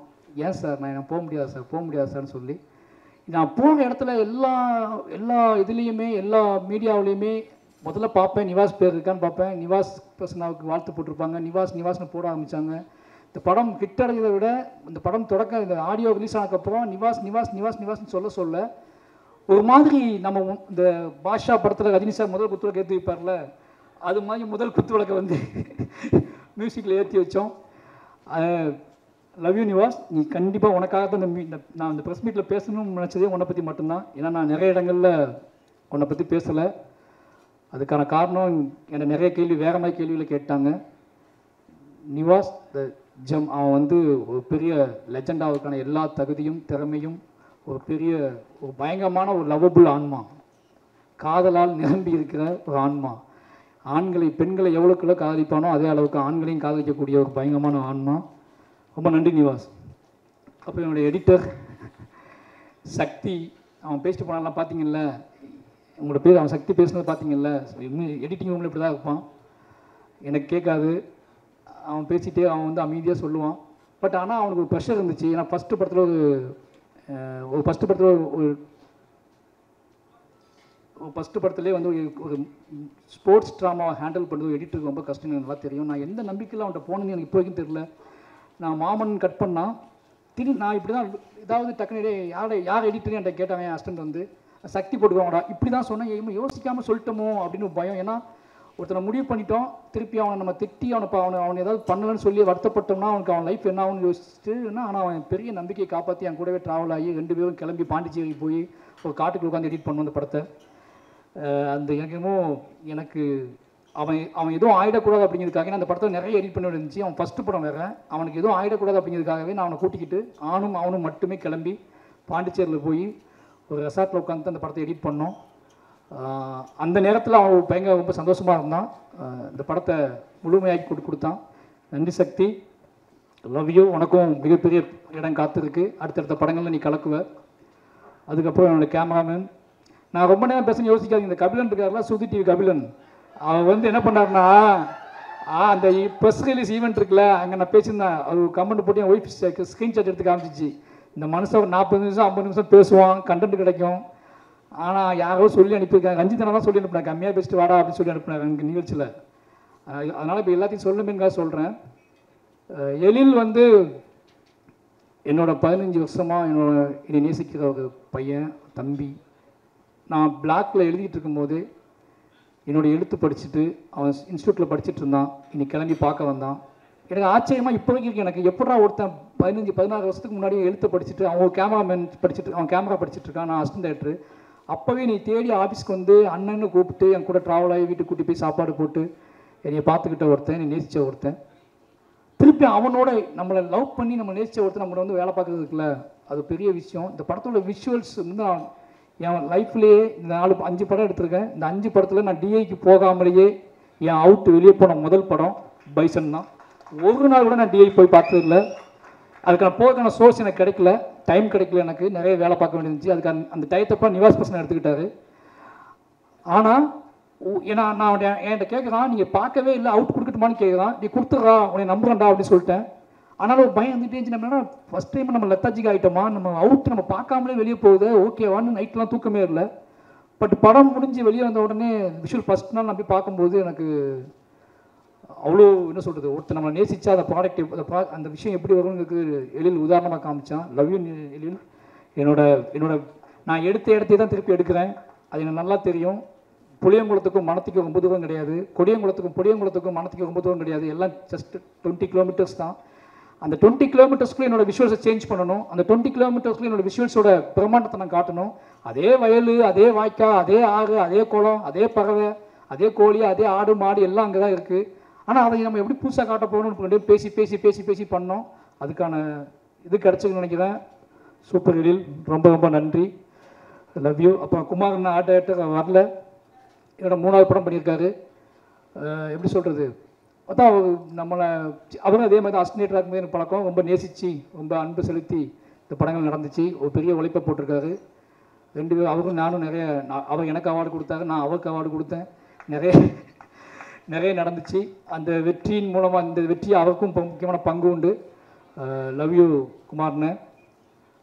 ஏன் சார் நான் போக முடியாது சார்னு சொல்லி. நான் போன இடத்துல எல்லா இதுலேயுமே எல்லா மீடியாவிலையுமே முதல்ல பார்ப்பேன், நிவாஸ் பேர் இருக்கான்னு பார்ப்பேன், நிவாஸ் பர்சனாவுக்கு வாழ்த்து போட்டிருப்பாங்க, நிவாஸ்னு போட ஆரம்பித்தாங்க. இந்த படம் ஹிட் அடைஞ்சதை விட இந்த படம் தொடக்க இந்த ஆடியோ ரிலீஸ் ஆனதுக்கப்புறம் நிவாஸ்னு சொல்ல ஒரு மாதிரி நம்ம இந்த பாஷா படத்தில் ரஜினி சார் முதல் குத்துவிளக்கு ஏற்றி வைப்பார்ல, அது மாதிரி முதல் குத்துவிளக்கை வந்து மியூசிக்கில் ஏற்றி வச்சோம். Love you Nivas. நீ கண்டிப்பாக உனக்காக தான் நான் இந்த ப்ரெஸ் மீட்டில் பேசணும்னு நினச்சதே உன்னை பற்றி மட்டும்தான். ஏன்னா நான் நிறைய இடங்களில் உன்னை பற்றி பேசலை. அதுக்கான காரணம் என்னை நிறைய வேறு மாதிரி கேள்வியில் கேட்டாங்க. நிவாஸ் த ஜம் அவன் வந்து ஒரு பெரிய லெஜெண்டாவுக்கான எல்லா தகுதியும் திறமையும் ஒரு பயங்கரமான ஒரு லவ்வபுள் ஆன்மா, காதலால் நிரம்பி இருக்கிற ஒரு ஆன்மா. பெண்களை எவ்வளோக்குள்ள காதலிப்பானோ அதே அளவுக்கு ஆண்களையும் காதலிக்கக்கூடிய ஒரு பயங்கரமான ஆன்மா. ரொம்ப நன்றி நிவாஸ். அப்புறம் என்னுடைய எடிட்டர் சக்தி, அவன் பேசிட்டு போனாலாம் பார்த்தீங்கல்ல, உங்களோட பேர் அவன் சக்தி பேசுனது பார்த்தீங்கல்ல. இன்னும் எடிட்டிங் ரூமில் இப்படி தான் இருப்பான், எனக்கு கேட்காது. அவன் பேசிகிட்டே அவன் வந்து அமைதியாக சொல்லுவான். பட் ஆனால் அவனுக்கு ஒரு ப்ரெஷர் இருந்துச்சு. ஏன்னா ஃபஸ்ட்டு படத்துலேயே வந்து ஒரு ஸ்போர்ட்ஸ் ட்ராமாவை ஹேண்டில் பண்ணுறது எடிட்டருக்கு ரொம்ப கஷ்டம், எனக்கு நல்லா தெரியும். நான் எந்த நம்பிக்கையில் அவன்கிட்ட போனேன்னு எனக்கு இப்போ வரைக்கும் தெரியல. நான் மாமன் கட் பண்ணால் நான் இப்படி தான் ஏதாவது டக்குனு யார் எடிட்டர்னு என்கிட்ட கேட்டாங்க. என் ஹஸ்பண்ட் வந்து சக்தி போட்டுக்குவாங்கடா இப்படி தான் சொன்னேன், யோசிக்காமல் சொல்லிட்டோமோ அப்படின்னு பயம். ஏன்னா ஒருத்தனை முடிவு பண்ணிட்டோம், திருப்பி அவனை நம்ம திட்டி அவனை ஏதாவது பண்ணலன்னு சொல்லி வருத்தப்பட்டோம்னா அவன் லைஃப் என்ன ஆகும்னு யோசிச்சுட்டுன்னா. ஆனால் அவன் பெரிய நம்பிக்கையை காப்பாற்றி என் கூடவே ட்ராவல் ஆகி 2 பேரும் கிளம்பி பாண்டிச்சேரி போய் ஒரு காட்டுக்கு உட்காந்து எடிட் பண்ணுவோம் அந்த படத்தை. அந்த எனக்கு அவன் எதுவும் ஆகிடக்கூடாது அப்படிங்கிறதுக்காக அந்த படத்தை நிறைய எடிட் பண்ண இருந்துச்சு. அவன் ஃபஸ்ட்டு படம் வேறு, அவனுக்கு எதுவும் ஆகிடக்கூடாது அப்படிங்கிறதுக்காகவே நான் அவனை கூட்டிக்கிட்டு அவனும் மட்டுமே கிளம்பி பாண்டிச்சேரியில் போய் ஒரு ரெசார்ட்டில் உட்காந்து அந்த படத்தை எடிட் பண்ணோம். அந்த நேரத்தில் அவன் ரொம்ப சந்தோஷமாக இருந்தான். இந்த படத்தை முழுமையாக்கி கொடுத்தான். நன்றி சக்தி, லவ் யூ. உனக்கும் மிகப்பெரிய இடம் காத்திருக்கு, அடுத்தடுத்த படங்களில் நீ கலக்குவ. அதுக்கப்புறம் என்னோடய கேமராமேன், நான் ரொம்ப நேரம் பேச யோசிக்காதீங்க. இந்த கபிலன் இருக்காருல, சுதி டிவி கபிலன், அவர் வந்து என்ன பண்ணார்னா அந்த ப்ரெஸ் ரிலீஸ் ஈவெண்ட் இருக்குல்ல, அங்கே நான் பேசியிருந்தேன். அவர் கமெண்ட் போட்டு என் ஒய்ஃப் ஸ்க்ரீன்ஷாட் எடுத்து காமிச்சிச்சு. இந்த மனுஷன் ஒரு 40 நிமிஷம் 50 நிமிஷம் பேசுவான், கண்டென்ட் கிடைக்கும். ஆனால் யாரோ சொல்லி அனுப்பியிருக்காங்க, ரஞ்சிதனா தான் சொல்லி அனுப்பினாங்க, கம்மியாக பேசிட்டு வாடா அப்படின்னு சொல்லி அனுப்பினாங்க எனக்கு நிகழ்ச்சியில். அதனால் இப்போ எல்லாத்தையும் சொல்லணுமேங்காக சொல்கிறேன். எழில் வந்து என்னோட 15 வருஷமாக என்னை நேசிக்கிற ஒரு பையன், தம்பி. நான் பிளாக்கில் எழுதிட்டு இருக்கும்போது என்னோடய எழுத்து படிச்சுட்டு அவன் இன்ஸ்டியூட்டில் படிச்சுட்டு இருந்தான். இன்னைக்கு கிளம்பி பார்க்க வந்தான். எனக்கு ஆச்சரியமாக இப்போ வரைக்கும் எனக்கு எப்படா ஒருத்தன் 15-16 வருஷத்துக்கு முன்னாடி எழுத்து படிச்சுட்டு அவன் கேமராமேன் அவன் கேமரா படிச்சுட்டு இருக்கான், நான் அசிஸ்டன்ட் டைரக்டர். அப்போவே நீ தேடி ஆஃபீஸ்க்கு வந்து அண்ணன்னு கூப்பிட்டு என் கூட ட்ராவல் ஆகி வீட்டுக்கு கூட்டி போய் சாப்பாடு போட்டு என்னை பார்த்துக்கிட்ட ஒருத்தன், என்னை நேசித்த ஒருத்தன். திருப்பி அவனோட நம்மளை லவ் பண்ணி நம்ம நேசித்த ஒருத்தன் நம்மளை வந்து வேலை பார்க்குறதுக்குல அது பெரிய விஷயம். இந்த படத்தோட விஷுவல்ஸ் வந்து என் லைஃப்லேயே இந்த 5 படம் எடுத்திருக்கேன். இந்த 5 படத்தில் நான் டிஐக்கு போகாமலேயே என் அவுட்டு வெளியே போன முதல் படம் பைசன் தான். ஒரு நாள் கூட நான் டிஐ போய் பார்த்ததில்லை. அதுக்கான போகிறதுக்கான சோர்ஸ் எனக்கு கிடைக்கல, டைம் கிடைக்கல, எனக்கு நிறைய வேலை பார்க்க வேண்டியிருந்துச்சு. அதுக்கு அந்த டயத்தப்போ நிவாஸ் பர்சன் எடுத்துக்கிட்டாரு. ஆனால் ஏன்னா நான் என்கிட்ட கேட்குறான், நீங்கள் பார்க்கவே இல்லை, அவுட் கொடுக்கட்டுமான்னு கேட்குறான். நீ கொடுத்துட்றா, உன்னை நம்புறேன்டா அப்படின்னு சொல்லிட்டேன். ஆனாலும் ஒரு பயம் வந்துட்டே இருந்துச்சு. நம்ம ஃபஸ்ட் டைம் நம்ம லெத்தாஜிக் ஆகிட்டோமா, நம்ம அவுட் நம்ம பார்க்காமலே வெளியே போகுது, ஓகேவான்னு நைட்லாம் தூக்கமே இல்லை. பட் படம் முடிஞ்சு வெளியே வந்த உடனே விஷுவல் ஃபஸ்ட் நாள் நான் போய் பார்க்கும்போது எனக்கு அவ்வளோ என்ன சொல்கிறது, ஒருத்தர் நம்ம நேசிச்சா அந்த ப்ராடக்ட் அந்த விஷயம் எப்படி வரும்னு எழில் உதாரணமாக காமிச்சான். லவ் யூ எழில். என்னோட நான் எடுத்த இடத்தையே தான் திருப்பி எடுக்கிறேன், அது எனக்கு நல்லா தெரியும். புளியங்குளத்துக்கும் மணத்திக்கு ரொம்ப தூரம் கிடையாது, புளியங்குளத்துக்கும் மணத்திக்கு ரொம்ப தூரம் கிடையாது, எல்லாம் ஜஸ்ட் 20 கிலோமீட்டர்ஸ் தான். அந்த 20 கிலோமீட்டர்ஸ்க்குள்ளே என்னோட விஷுவல்ஸை சேஞ்ச் பண்ணணும். அந்த 20 கிலோமீட்டர்ஸ்க்குள்ளே என்னோட விஷுவல்ஸோட பிரம்மாண்டத்தை நான் காட்டணும். அதே வயல், அதே வாய்க்கா, அதே ஆறு, அதே குளம், அதே பறவை, அதே கோழி, அதே ஆடு மாடு எல்லாம் அங்கே தான் இருக்குது. ஆனால் அதை நம்ம எப்படி புதுசாக காட்ட போகணும்னு பேசி பேசி பேசி பேசி பண்ணோம். அதுக்கான இது கிடச்சின்னு நினைக்கிறேன். சூப்பர் எழில், ரொம்ப ரொம்ப நன்றி, லவ் யூ. அப்போ குமார் ஆர்ட் டைரக்டர் வரல, என்னோட 3வது படம் பண்ணியிருக்காரு. எப்படி சொல்கிறது, அதான் அவரும் அதே மாதிரி அசிஸ்டன்ட் இருக்கும்போது எனக்கு பழக்கம், ரொம்ப நேசித்து ரொம்ப அன்பு செலுத்தி இந்த படங்கள் நடந்துச்சு. ஒரு பெரிய உழைப்பை போட்டிருக்காரு. 2 பேரும், அவரும் நானும் அவர் எனக்கு அவார்டு கொடுத்தாரு, நான் அவருக்கு அவார்டு கொடுத்தேன். நிறைய நடந்துச்சு. அந்த வெற்றியின் மூலமாக இந்த வெற்றி அவருக்கும் முக்கியமான பங்கு உண்டு. லவ் யூ குமார்னு.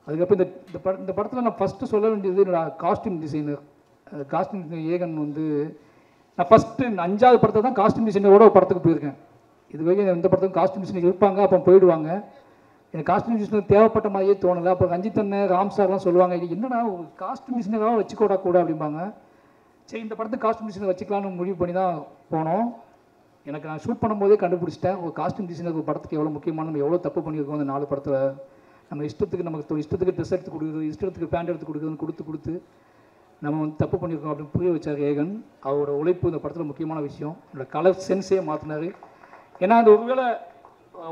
அதுக்கப்புறம் இந்த படத்தில் நான் ஃபஸ்ட்டு சொல்ல வேண்டியது என்னோட காஸ்டியூம் டிசைனர். காஸ்டியூம் டிசைனர் ஏகன் வந்து நான் ஃபஸ்ட்டு 5வது படத்தை தான் காஸ்டியூம் டிசைனரோட ஒரு படத்துக்கு போயிருக்கேன். இது வரைக்கும் எந்த படத்துக்கும் காஸ்டியூம் டிசைனர் இருப்பாங்க, அப்போ போயிடுவாங்க. எனக்கு காஸ்டியூம் டிசைனர் தேவைப்பட்ட மாதிரியே தோணலை. அப்போ ரஞ்சித் அண்ணன், ராம் சார்லாம் சொல்லுவாங்க, இது என்னடா ஒரு காஸ்டியூம் டிசைனராக வச்சுக்கூட அப்படிம்பாங்க. சரி, இந்த படத்துக்கு காஸ்டியூம் டிசைனர் வச்சுக்கலான்னு முடிவு பண்ணி தான் போனோம். எனக்கு நான் ஷூட் பண்ணும்போதே கண்டுபிடிச்சிட்டேன் ஒரு காஸ்டியூம் டிசைனர் ஒரு படத்துக்கு எவ்வளோ முக்கியமான, நம்ம எவ்வளோ தப்பு பண்ணியிருக்கோம் அந்த 4 படத்தில். நம்ம நமக்கு இஷ்டத்துக்கு ட்ரெஸ் எடுத்து கொடுக்குறது, இஷ்டத்துக்கு பேண்ட் எடுத்து கொடுக்குறதுன்னு கொடுத்து நம்ம வந்து தப்பு பண்ணியிருக்கோம் அப்படின்னு புரிய வச்சார் ஏகன். அவரோட உழைப்பு இந்த படத்தில் முக்கியமான விஷயம். என்னோட கலர் சென்ஸே மாற்றினார். ஏன்னா அந்த ஒருவேளை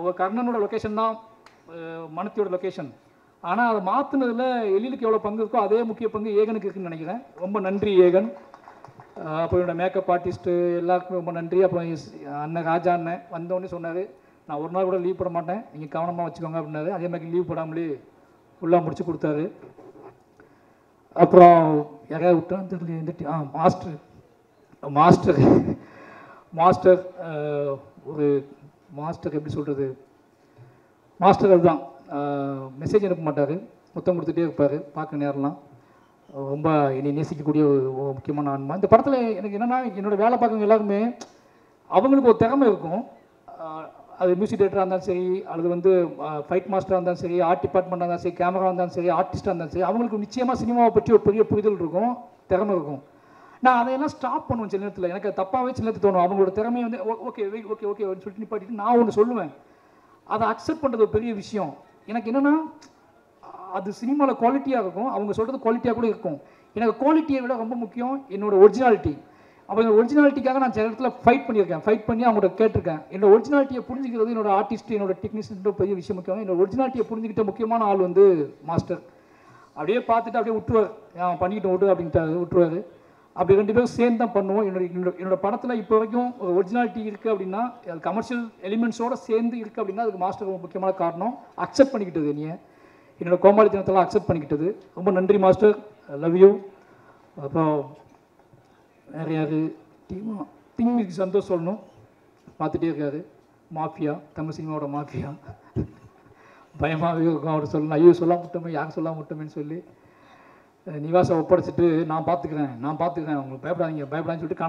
ஒரு கர்ணனோட லொக்கேஷன் தான் மனத்தியோட லொக்கேஷன், ஆனால் அதை மாற்றினதில் எழிலுக்கு எவ்வளோ பங்கு இருக்கோ அதே முக்கிய பங்கு ஏகனுக்கு இருக்குன்னு நினைக்கிறேன். ரொம்ப நன்றி ஏகன். அப்போ என்னோடய மேக்கப் ஆர்டிஸ்ட்டு எல்லாருக்குமே ரொம்ப நன்றி. அப்புறம் அண்ணன் ராஜா அண்ணன் வந்தோடனே சொன்னார், நான் ஒரு நாள் கூட லீவ் போட மாட்டேன், நீங்கள் கவனமாக வச்சுக்கோங்க அப்படின்னாரு. அதே மாதிரி லீவ் போடாமலே ஃபுல்லாக முடிச்சு கொடுத்தாரு. அப்புறம் யாரையா விட்டான்னு தெரியல வந்துட்டு மாஸ்டர் ஒரு மாஸ்டர் எப்படி சொல்கிறது, மாஸ்டர் அதுதான். மெசேஜ் அனுப்ப மாட்டார், மொத்தம் கொடுத்துட்டே இருப்பார். பார்க்க நேரம்லாம் ரொம்ப என்னை நேசிக்கக்கூடிய ஒரு முக்கியமான ஆன்மா. இந்த படத்தில் எனக்கு என்னென்னா, என்னோடய வேலை பார்க்குறவங்க எல்லாருமே அவங்களுக்கு ஒரு திறமை இருக்கும். அது மியூசிக் டைரக்டராக இருந்தாலும் சரி, அல்லது வந்து ஃபைட் மாஸ்டராக இருந்தாலும் சரி, ஆர்ட் டிபார்ட்மெண்ட்டாக இருந்தாலும் சரி, கேமரா இருந்தாலும் சரி, ஆர்டிஸ்ட்டாக இருந்தாலும் சரி, அவங்களுக்கு நிச்சயமாக சினிமாவை பற்றி ஒரு பெரிய புரிதல் இருக்கும், திறமை இருக்கும். நான் அதையெல்லாம் ஸ்டாப் பண்ணுவேன் சில நேரத்தில். எனக்கு தப்பாகவே சில நேரத்தில் தோணும். அவங்களோட திறமையை வந்து ஓகே ஓகே ஓகே அப்படின்னு சொல்லிட்டு நிப்பாட்டிட்டு நான் ஒன்று சொல்லுவேன். அதை அக்செப்ட் பண்ணுறது ஒரு பெரிய விஷயம். எனக்கு என்னென்னா, அது சினிமாவில் குவாலிட்டியாக இருக்கும், அவங்க சொல்கிறது குவாலிட்டியாக கூட இருக்கும். எனக்கு குவாலிட்டியை விட ரொம்ப முக்கியம் என்னோட ஒரிஜினாலிட்டி. அவங்க ஒரிஜினாலிட்டிக்காக நான் சில இடத்துல ஃபைட் பண்ணி அவங்கள்ட்ட கேட்டிருக்கேன். என்னோட ஒரிஜினாலிட்டியை புரிஞ்சுக்கிறது என்னோட ஆர்டிஸ்ட், என்னோட டெக்னீஷியன் பெரிய விஷயம் முக்கியம். என்னோட ஒரிஜினாலிட்டியை புரிஞ்சுக்கிட்ட முக்கியமான ஆள் வந்து மாஸ்டர். அப்படியே பார்த்துட்டு அப்படியே விட்டுருவார், பண்ணிக்கிட்டு விட்டு அப்படின்ட்டு விட்டுருவார். அப்படி 2 பேரும் சேர்ந்து தான் பண்ணுவோம். என்னோட படத்தில் இப்போ வரைக்கும் ஒரு ஒரிஜினாலிட்டி இருக்குது அப்படின்னா, அது கமர்ஷியல் எலிமெண்ட்ஸோடு சேர்ந்து இருக்குது அப்படின்னா, அதுக்கு மாஸ்டர் ரொம்ப முக்கியமான காரணம். அக்செப்ட் பண்ணிக்கிட்டது, என்னோட கோமாளித்தனத்தெல்லாம் அக்செப்ட் பண்ணிக்கிட்டது. ரொம்ப நன்றி மாஸ்டர், லவ் யூ. அப்புறம் வேறு யார் திங்கு சந்தோஷ் சொல்லணும், பார்த்துட்டே இருக்காரு. மாஃபியா, தமிழ் சினிமாவோட மாஃபியா. பயமாகவே இருக்கும் அவர் சொல்லணும், ஐயோ சொல்ல முட்டோமே, யாரும் சொல்ல முட்டோமேன்னு சொல்லி நிவாசை ஒப்படைச்சிட்டு நான் பார்த்துக்கிறேன் உங்களுக்கு பயப்படாதீங்கன்னு சொல்லிட்டு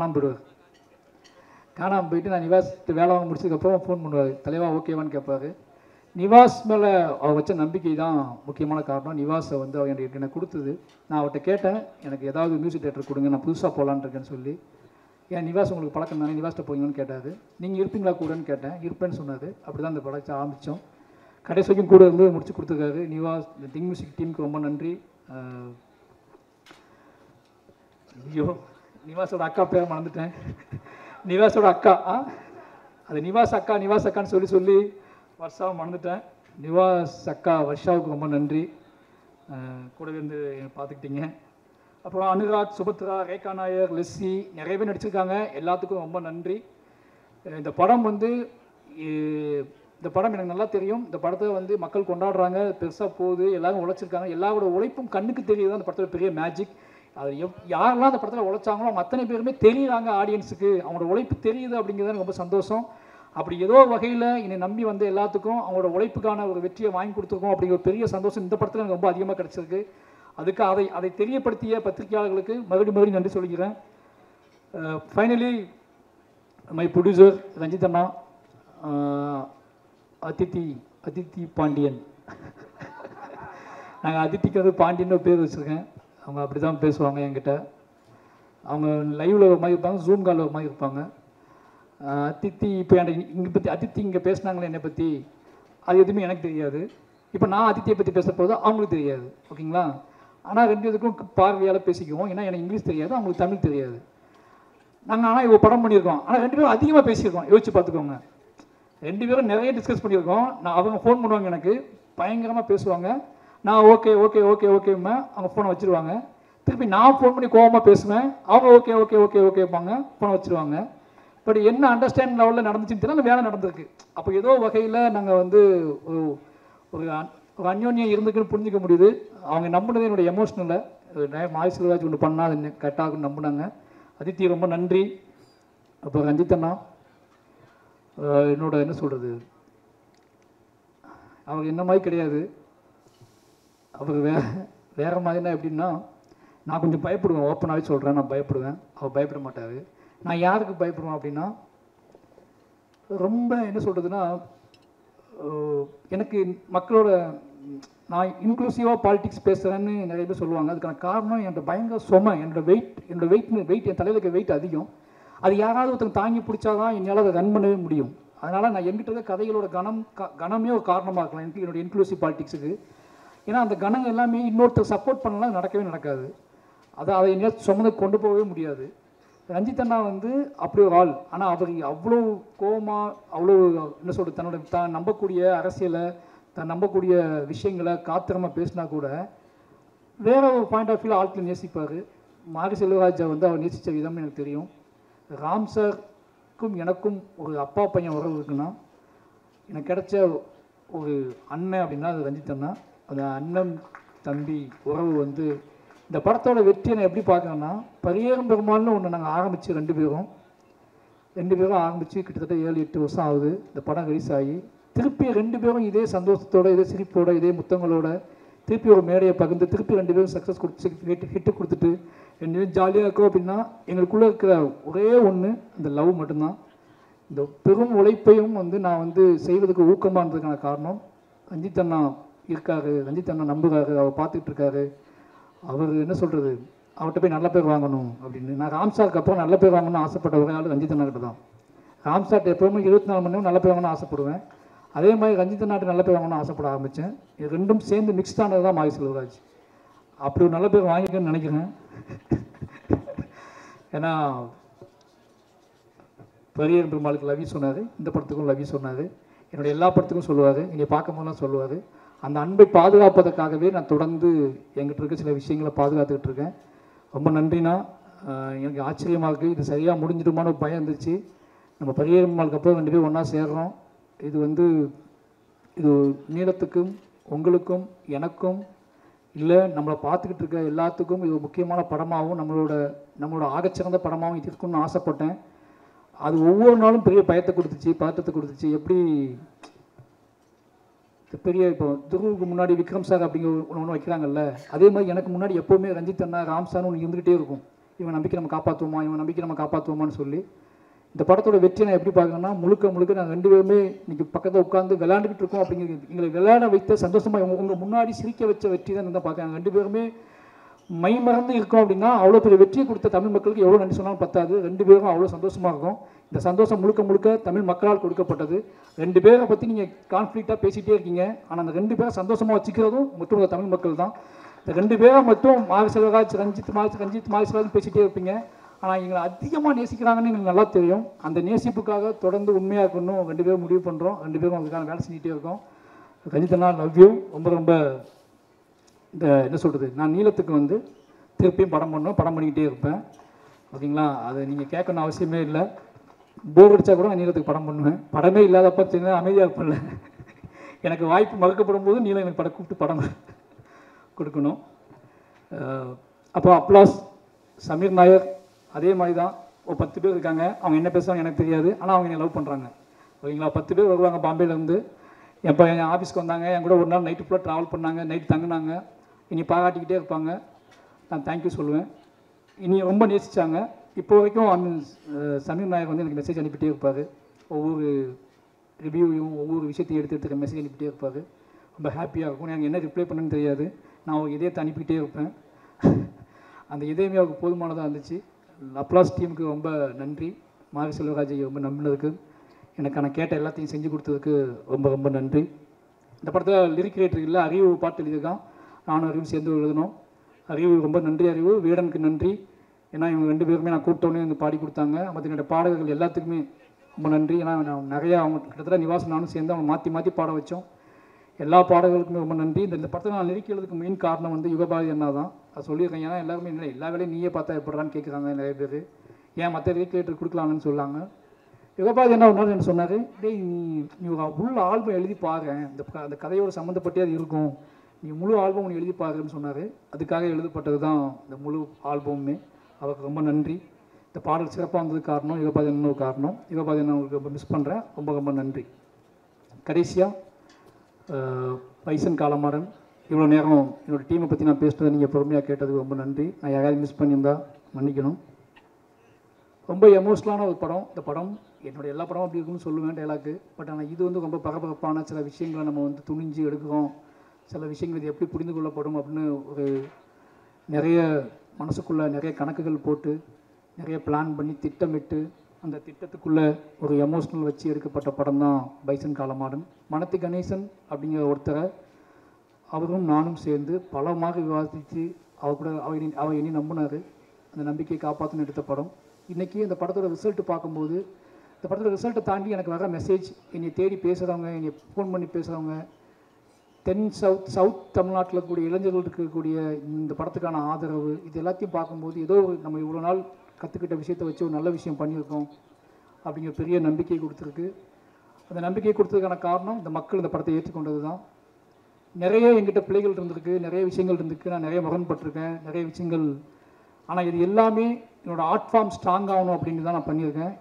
காணாமல் போயிட்டு நான் நிவாஸ்ட்டு வேலை வாங்க முடிச்சதுக்கப்புறம் ஃபோன் பண்ணுவார், தலைவா ஓகேவான்னு கேட்பாரு. நிவாஸ் மேலே அவர் வச்ச நம்பிக்கை தான் முக்கியமான காரணம். நிவாஸை வந்து அவர் எனக்கு கொடுத்தது. நான் அவர்கிட்ட கேட்டேன், எனக்கு ஏதாவது மியூசிக் தேட்டர் கொடுங்க, நான் புதுசாக போகலான்னு இருக்கேன்னு சொல்லி. ஏன் நிவாஸ் உங்களுக்கு பழக்கம் தானே, நிவாஸ்கிட்ட போவீங்கன்னு கேட்டார். நீங்கள் இருப்பீங்களா கூடன்னு கேட்டேன், இருப்பேன்னு சொன்னார். அப்படி தான் இந்த படத்தை ஆரம்பித்தோம். கடைசி வரைக்கும் கூட இருந்து முடிச்சு கொடுத்துருக்காரு. நிவாஸ், இந்த திங் மியூசிக் டீமுக்கு ரொம்ப நன்றி. ஐயோ நிவாஸோட அக்கா பேரை மறந்துட்டேன். நிவாஸோட அக்கா, அது நிவாஸ் அக்கான்னு சொல்லி வர்ஷாவை மறந்துட்டேன். நிவாஸ் அக்கா வர்ஷாவுக்கு ரொம்ப நன்றி, கூட இருந்து பார்த்துக்கிட்டீங்க. அப்புறம் அனுராக், சுபத்ரா, ரேகா நாயர், லெஸ்ஸி நிறைய பேர் நடிச்சிருக்காங்க. எல்லாத்துக்கும் ரொம்ப நன்றி. இந்த படம் எனக்கு நல்லா தெரியும். இந்த படத்தை வந்து மக்கள் கொண்டாடுறாங்க, பெருசாக போகுது, எல்லாரும் உழைச்சிருக்காங்க. எல்லாரோட உழைப்பும் கண்ணுக்கு தெரியுது. அந்த படத்தில் பெரிய மேஜிக். அது யாரெல்லாம் அந்த படத்தில் உழைச்சாங்களோ அவங்க அத்தனை பேருமே தெரியுறாங்க ஆடியன்ஸுக்கு, அவங்களோட உழைப்பு தெரியுது அப்படிங்கிறது எனக்கு ரொம்ப சந்தோஷம். அப்படி ஏதோ வகையில் என்னை நம்பி வந்து எல்லாத்துக்கும் அவங்களோட உழைப்புக்கான ஒரு வெற்றியை வாங்கி கொடுத்துருக்கோம் அப்படிங்கிற ஒரு பெரிய சந்தோஷம் இந்த படத்தில் எனக்கு ரொம்ப அதிகமாக கிடச்சிருக்கு. அதுக்கு அதை தெரியப்படுத்திய பத்திரிகையாளர்களுக்கு மறுபடியும் நன்றி சொல்லிக்கிறேன். ஃபைனலி மை ப்ரொடியூசர் ரஞ்சித் அண்ணா, அதித்தி பாண்டியன். நாங்கள் அதித்திக்கு வந்து பாண்டியன்னு பேர் வச்சுருக்கேன். அவங்க அப்படி தான் பேசுவாங்க என்கிட்ட. அவங்க லைவில் ஒரு மாதிரி இருப்பாங்க, ஜூம் காலில் ஒரு மாதிரி இருப்பாங்க. அதித்தி இப்போ அதித்தி இங்கே பேசினாங்களே என்னை பற்றி, அது எதுவுமே எனக்கு தெரியாது. இப்போ நான் அதித்தியை பற்றி பேச போது அவங்களுக்கு தெரியாது, ஓகேங்களா? ஆனால் 2 பேருக்கும் பார்வையால் பேசிக்குவோம். ஏன்னா எனக்கு இங்கிலீஷ் தெரியாது, அவங்களுக்கு தமிழ் தெரியாது. நாங்கள் ஆனால் இவ்வளோ படம் பண்ணியிருக்கோம், ஆனால் 2 பேரும் அதிகமாக பேசியிருக்கோம். யோசிச்சு பார்த்துக்கோங்க. 2 பேரும் நிறைய டிஸ்கஸ் பண்ணியிருக்கோம். அவங்க ஃபோன் பண்ணுவாங்க, எனக்கு பயங்கரமாக பேசுவாங்க. நான் ஓகேம்மா, அவங்க ஃபோனை வச்சுருவாங்க. திருப்பி நான் ஃபோன் பண்ணி கோவமாக பேசுவேன், அவங்க ஓகேப்பாங்க, ஃபோனை வச்சுருவாங்க. பட் என்ன அண்டர்ஸ்டாண்ட் லெவலில் நடந்துச்சுன்னு தெரியல, வேலை நடந்திருக்கு. அப்போ ஏதோ வகையில் நாங்கள் வந்து ஒரு அந்யோன்யம் இருந்துக்குன்னு புரிஞ்சிக்க முடியுது. அவங்க நம்பினது என்னோடய எமோஷனலில் மாய் செல்வராஜ் ஒன்று பண்ணால் அது கரெக்டாகுன்னு நம்பினாங்க. அதித்தி ரொம்ப நன்றி. அப்போ ரஞ்சித் அண்ணா என்னோட என்ன சொல்கிறது, அவங்க என்ன மாதிரி கிடையாது. அவர் வேறு மாதிரினா எப்படின்னா, நான் கொஞ்சம் பயப்படுவேன், ஓப்பனாகவே சொல்கிறேன், நான் பயப்படுவேன். அவர் பயப்பட மாட்டார். நான் யாருக்கு பயப்படுவேன் அப்படின்னா, ரொம்ப என்ன சொல்கிறதுனா, எனக்கு மக்களோட நான் இன்க்ளூசிவாக பாலிடிக்ஸ் பேசுகிறேன்னு நிறைய பேர் சொல்லுவாங்க. அதுக்கான காரணம் என்னோட பயங்கர சுமை, என்னோட வெயிட் என் தலையில் இருக்க வெயிட் அதிகம். அது யாராவது ஒருத்தங்க தாங்கி பிடிச்சாதான் என்னால் அதை ரன் பண்ணவே முடியும். அதனால் நான் எங்கிட்ட இருக்க கதைகளோட கனமே ஒரு காரணமாக இருக்கலாம் எனக்கு என்னோடய இன்க்ளூசிவ் பாலிடிக்ஸுக்கு. ஏன்னா அந்த கணம் எல்லாமே இன்னொருத்தர் சப்போர்ட் பண்ணலாம் நடக்கவே நடக்காது. அதை எங்கேயாவது சுமந்து கொண்டு போகவே முடியாது. ரஞ்சித் அண்ணா வந்து அப்படி ஒரு ஆள். ஆனால் அவர் அவ்வளோ கோபமாக, அவ்வளோ என்ன சொல்கிறது, தான் நம்பக்கூடிய அரசியலை, தான் நம்பக்கூடிய விஷயங்களை காத்திரமாக பேசினா கூட வேற ஒரு பாயிண்ட் ஆஃப் வியூவில் ஆட்களை நேசிப்பார். மாரி செல்வராஜை வந்து அவர் நேசித்த விதம் எனக்கு தெரியும். ராம் சாருக்கும் எனக்கும் ஒரு அப்பா பையன் உறவு இருக்குன்னா, எனக்கு கிடைச்ச ஒரு அண்ணன் அப்படின்னா அது ரஞ்சித் அண்ணா. அந்த அண்ணன் தம்பி உறவு வந்து இந்த படத்தோட வெற்றியை நான் எப்படி பார்க்குறேன்னா, பரியேறும் பெருமாள்னு ஒன்று நாங்கள் ஆரம்பித்து ரெண்டு பேரும் ஆரம்பித்து கிட்டத்தட்ட 7-8 வருஷம் ஆகுது. இந்த படம் ரிலீஸ் ஆகி திருப்பி ரெண்டு பேரும் இதே சந்தோஷத்தோட, இதே சிரிப்போட, இதே முத்தங்களோட திருப்பி ஒரு மேடையை பகிர்ந்து திருப்பி ரெண்டு பேரும் சக்ஸஸ் கொடுத்து ஹிட்டு கொடுத்துட்டு ரெண்டு பேரும் ஜாலியாக இருக்கும். அப்படின்னா எங்களுக்குள்ளே இருக்கிற ஒரே ஒன்று இந்த லவ் மட்டும்தான். இந்த பெரும் உழைப்பையும் வந்து நான் வந்து செய்வதுக்கு ஊக்கமாக இருந்ததுக்கான காரணம் ரஞ்சித் அண்ணா இருக்காரு. ரஞ்சித் அண்ணா நம்புகிறாரு, அவர் பார்த்துக்கிட்டு இருக்காரு. அவர் என்ன சொல்கிறது, அவர்கிட்ட போய் நல்ல பேர் வாங்கணும் அப்படின்னு. நான் ராம் சாருக்கு அப்புறம் நல்ல பேர் வாங்கணும்னு ஆசைப்பட்ட ஒரே ஆள் ரஞ்சித் அண்ணா கிட்ட தான். ராம் சார்ட்ட எப்போவுமே 24 மணி நேரம் நல்ல பேர் வாங்கணும்னு ஆசைப்படுவேன். அதே மாதிரி ரஞ்சித் அண்ணாட்ட நல்ல பேர் வாங்கணும்னு ஆசைப்பட ஆரம்பித்தேன். இது ரெண்டும் சேர்ந்து மிக்ஸ் ஆனது தான் மாரி செல்வராஜ். அப்படி ஒரு நல்ல பேர் வாங்கிக்கணும்னு நினைக்கிறேன். ஏன்னா பரியேறும் பெருமாளுக்கு லவி சொன்னார், இந்த படத்துக்கும் லவி சொன்னார், என்னுடைய எல்லா படத்துக்கும் சொல்லுவார், இங்கே பார்க்கும் போதெல்லாம் சொல்லுவார். அந்த அன்பை பாதுகாப்பதற்காகவே நான் தொடர்ந்து எங்கிட்ட இருக்க சில விஷயங்களை பாதுகாத்துக்கிட்டு இருக்கேன். ரொம்ப நன்றினா. எனக்கு ஆச்சரியமாக இருக்குது. இது சரியாக முடிஞ்சிடுமான ஒரு பயம் இருந்துச்சு. நம்ம பரியேறும் பெருமாளுக்கு அப்புறம் ரெண்டு பேரும் ஒன்றா சேர்றோம். இது வந்து இது நீளத்துக்கும் உங்களுக்கும் எனக்கும் இல்லை நம்மளை பார்த்துக்கிட்டு இருக்க எல்லாத்துக்கும் இது ஒரு முக்கியமான படமாகவும் நம்மளோட ஆகச்சிறந்த படமாகவும் இது இருக்குன்னு ஆசைப்பட்டேன். அது ஒவ்வொரு நாளும் பெரிய பயத்தை கொடுத்துச்சு, பதட்டத்தை கொடுத்துச்சு. எப்படி பெரிய இப்போ துருவுக்கு முன்னாடி விக்ரம் சார் அப்படிங்கிற ஒன்று வைக்கிறாங்கல்ல, அதே மாதிரி எனக்கு முன்னாடி எப்போவுமே ரஞ்சித் அண்ணா, ராம் சார்னு ஒன்று இருந்துகிட்டே இருக்கும். இவன் நம்பிக்கை நம்ம காப்பாற்றுவோமான்னு சொல்லி. இந்த படத்தோட வெற்றி நான் எப்படி பார்க்குறேன்னா, முழுக்க நாங்கள் ரெண்டு பேருமே இன்றைக்கி பக்கத்தில் உட்காந்து விளையாண்டுக்கிட்டு இருக்கோம். அப்படிங்கிறது எங்களை விளையாட வைத்த சந்தோஷமாக உங்கள் முன்னாடி சிரிக்க வச்ச வெற்றி தான் தான் பார்க்குறாங்க. ரெண்டு பேருமே மை மறந்து இருக்கோம் அப்படின்னா அவ்வளோ பெரிய வெற்றியை கொடுத்த தமிழ் மக்களுக்கு எவ்வளோ நன்றி சொன்னாலும் பத்தாது. ரெண்டு பேரும் அவ்வளோ சந்தோஷமாக இருக்கும். இந்த சந்தோஷம் முழுக்க தமிழ் மக்களால் கொடுக்கப்பட்டது. ரெண்டு பேரை பற்றி நீங்கள் கான்ஃப்ளிக்டாக பேசிகிட்டே இருக்கீங்க. ஆனால் அந்த ரெண்டு பேரை சந்தோஷமாக வச்சுக்கிறதும் மட்டும் தமிழ் மக்கள் தான். இந்த ரெண்டு பேரை மட்டும் மாரி செல்வராஜ், ரஞ்சித் மாரி செல்வராஜ் பேசிகிட்டே இருப்பீங்க. ஆனால் எங்களை அதிகமாக நேசிக்கிறாங்கன்னு எங்களுக்கு நல்லா தெரியும். அந்த நேசிப்புக்காக தொடர்ந்து உண்மையாக இருக்கணும் ரெண்டு பேரும் முடிவு பண்ணுறோம். ரெண்டு பேரும் அதுக்கான வேலை செஞ்சுட்டே இருக்கோம். ரஞ்சித் அண்ணா, லவ் யூ. ரொம்ப இந்த என்ன சொல்கிறது, நான் நீளத்துக்கு வந்து திருப்பியும் படம் பண்ணிக்கிட்டே இருப்பேன். ஓகேங்களா? அது நீங்கள் கேட்கணும் அவசியமே இல்லை. போர் அடித்தா கூட நான் நீளத்துக்கு படம் பண்ணுவேன். படமே இல்லாதப்ப தெரிஞ்சா அமைதியாக இருப்பேன்ல. எனக்கு வாய்ப்பு மறுக்கப்படும் போது நீளம் எனக்கு கூப்பிட்டு படம் கொடுக்கணும். அப்போ அப்ளாஸ் சமீர் நாயர் அதே மாதிரி தான். ஒரு 10 பேர் இருக்காங்க. அவங்க என்ன பேசுவாங்க எனக்கு தெரியாது. ஆனால் அவங்க என்னை லவ் பண்ணுறாங்க. ஓகேங்களா? 10 பேர் வருவாங்க பாம்பேலேருந்து. எப்போ என் ஆஃபீஸ்க்கு வந்தாங்க, என் கூட ஒரு நாள் நைட்டு ஃபுல்லாக ட்ராவல் பண்ணாங்க, நைட்டு தங்கினாங்க. இனி பாராட்டிக்கிட்டே இருப்பாங்க. நான் தேங்க்யூ சொல்லுவேன். இனி ரொம்ப நேசித்தாங்க. இப்போ வரைக்கும் சமீர் நாயக் வந்து எனக்கு மெசேஜ் அனுப்பிட்டே இருப்பார். ஒவ்வொரு ரிவ்யூவையும் ஒவ்வொரு விஷயத்தையும் எடுத்துகிட்டு மெசேஜ் அனுப்பிட்டே இருப்பார். ரொம்ப ஹாப்பியாக இருக்கும். எனக்கு என்ன ரிப்ளை பண்ணுன்னு தெரியாது. நான் ஒரு இதயத்தை அனுப்பிக்கிட்டே இருப்பேன். அந்த இதயமே அவருக்கு போதுமானதாக இருந்துச்சு. அப்ளாஸ் டீமுக்கு ரொம்ப நன்றி. மாரி செல்வராஜை ரொம்ப நம்பினதுக்கு, எனக்கான கேட்ட எல்லாத்தையும் செஞ்சு கொடுத்ததுக்கு ரொம்ப நன்றி. இந்த படத்தில் லிரிக் ரைட்டர் இல்லை, அறிவு பாட்டு எழுதியிருக்கான். நானும் அறிவு சேர்ந்து எழுதணும். அறிவு ரொம்ப நன்றி. அறிவு வீடனுக்கு நன்றி. ஏன்னா இவங்க ரெண்டு பேருமே நான் கூப்பிட்டோன்னே வந்து பாடி கொடுத்தாங்க. மற்ற என்னோடய பாடல்கள் எல்லாத்துக்குமே ரொம்ப நன்றி. ஏன்னா நான் நிறையா அவங்க கிட்டத்தட்ட நிவாசம் நானும் சேர்ந்து அவங்க மாற்றி பாட வச்சோம். எல்லா பாடல்களுக்குமே ரொம்ப நன்றி. இந்த படத்தில் நான் லிரிக் எழுதுக்கு மெயின் காரணம் வந்து யுகபாரதி அண்ணா தான். அது சொல்லியிருக்கேன். ஏன்னா எல்லாருமே இல்லை, எல்லா வேலையும் நீயே பார்த்தா எப்படிறான்னு கேட்குறாங்க நிறைய பேர். ஏன் மற்ற லிரிக் ரைட்டர் கொடுக்கலாங்கன்னு சொல்லாங்க. யுகபாரதி என்ன ஒரு நாள் என்ன சொன்னார், டேய் நீ உள்ள ஆல்பம் எழுதி பாரு, அந்த கதையோடு சம்மந்தப்பட்டே அது இருக்கும், நீ முழு ஆல்பம் ஒன்று எழுதி பாருன்னு சொன்னார். அதுக்காக எழுதப்பட்டது தான் இந்த முழு ஆல்பமுமே. அவருக்கு ரொம்ப நன்றி. இந்த பாடல் சிறப்பாக வந்ததுக்கு காரணம் யுகபாரதி அண்ணன் ஒரு காரணம். யுகபாரதி அண்ணன் உங்களுக்கு ரொம்ப மிஸ் பண்ணுறேன். ரொம்ப நன்றி. கடைசியாக பைசன் காலமாறன், இவ்வளோ நேரம் என்னோடய டீமை பற்றி நான் பேசுனதை நீங்கள் பொறுமையாக கேட்டதுக்கு ரொம்ப நன்றி. நான் யாராவது மிஸ் பண்ணியிருந்தால் மன்னிக்கணும். ரொம்ப எமோஷ்னலான ஒரு படம். இந்த படம் என்னோடய எல்லா படமும் அப்படி இருக்குன்னு சொல்லுவேன் டைலாக்கு. பட் ஆனால் இது வந்து ரொம்ப பரபரப்பான சில விஷயங்களை நம்ம வந்து துணிஞ்சு எடுக்கிறோம். சில விஷயங்கள் இது எப்படி புரிந்து கொள்ளப்படும் அப்படின்னு ஒரு நிறைய மனசுக்குள்ளே நிறைய கணக்குகள் போட்டு நிறைய பிளான் பண்ணி திட்டமிட்டு அந்த திட்டத்துக்குள்ளே ஒரு எமோஷ்னல் வச்சு எடுக்கப்பட்ட படம் தான் பைசன் காலமாடன். மனத்தி கணேசன் அப்படிங்கிற ஒருத்தரை அவரும் நானும் சேர்ந்து பலமாக விவாதித்து அவர் கூட அவர் இனி நம்பினார். அந்த நம்பிக்கையை காப்பாற்றணும் எடுத்த படம். இன்றைக்கி இந்த படத்தோட ரிசல்ட்டு பார்க்கும்போது இந்த படத்தோட ரிசல்ட்டை தாண்டி எனக்கு வர மெசேஜ், என்னை தேடி பேசுகிறவங்க, என்னை ஃபோன் பண்ணி பேசுகிறவங்க, சவுத் தமிழ்நாட்டில் கூடிய இளைஞர்கள் இருக்கக்கூடிய இந்த படத்துக்கான ஆதரவு, இது எல்லாத்தையும் பார்க்கும்போது ஏதோ நம்ம இவ்வளோ நாள் கற்றுக்கிட்ட விஷயத்தை வச்சு ஒரு நல்ல விஷயம் பண்ணியிருக்கோம் அப்படிங்கிற பெரிய நம்பிக்கை கொடுத்துருக்கு. அந்த நம்பிக்கை கொடுத்ததுக்கான காரணம் இந்த மக்கள் இந்த படத்தை ஏற்றுக்கொண்டது தான். நிறைய எங்கிட்ட பிள்ளைகள் இருந்திருக்கு, நிறைய விஷயங்கள் இருந்திருக்கு, நான் நிறைய முரண்பட்டிருக்கேன், நிறைய விஷயங்கள். ஆனால் இது எல்லாமே என்னோடய ஆர்ட் ஃபார்ம் ஸ்ட்ராங் ஆகணும் அப்படின்னு தான் நான் பண்ணியிருக்கேன்.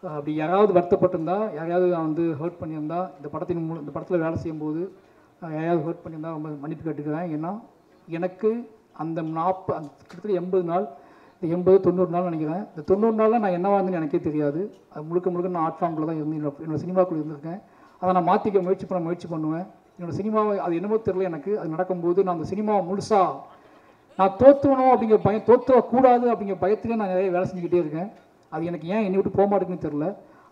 அப்படி யாராவது வருத்தப்பட்டிருந்தா, யாரையாவது நான் வந்து ஹர்ட் பண்ணியிருந்தா, இந்த படத்தில் வேலை செய்யும்போது யாராவது ஹர்ட் பண்ணியிருந்தா ரொம்ப மன்னிப்பு கேட்டுக்கிறேன். ஏன்னா எனக்கு அந்த கிட்டத்தட்ட 80 நாள், இந்த 80-90 நாள் நினைக்கிறேன். இந்த 90 நாளில் நான் என்னவா இருந்தேன்னு எனக்கே தெரியாது. அது முழுக்க நான் ஆர்ட் ஃபார்மில் தான் இருந்து என்னோடய சினிமாக்குள்ளே இருந்திருக்கேன். அதை நான் மாற்றிக்க முயற்சி பண்ணுவேன். என்னோடய சினிமாவை அது என்னமோ தெரியல எனக்கு. அது நடக்கும்போது நான் அந்த சினிமாவை முழுசாக நான் தோற்றுவணும் அப்படிங்கிற பயம், தோற்றக்கூடாது அப்படிங்கிற பயத்திலே நான் நிறைய வேலை செஞ்சுக்கிட்டே இருக்கேன். அது எனக்கு ஏன் என்னை விட்டு போக மாட்டேங்குன்னு தெரில.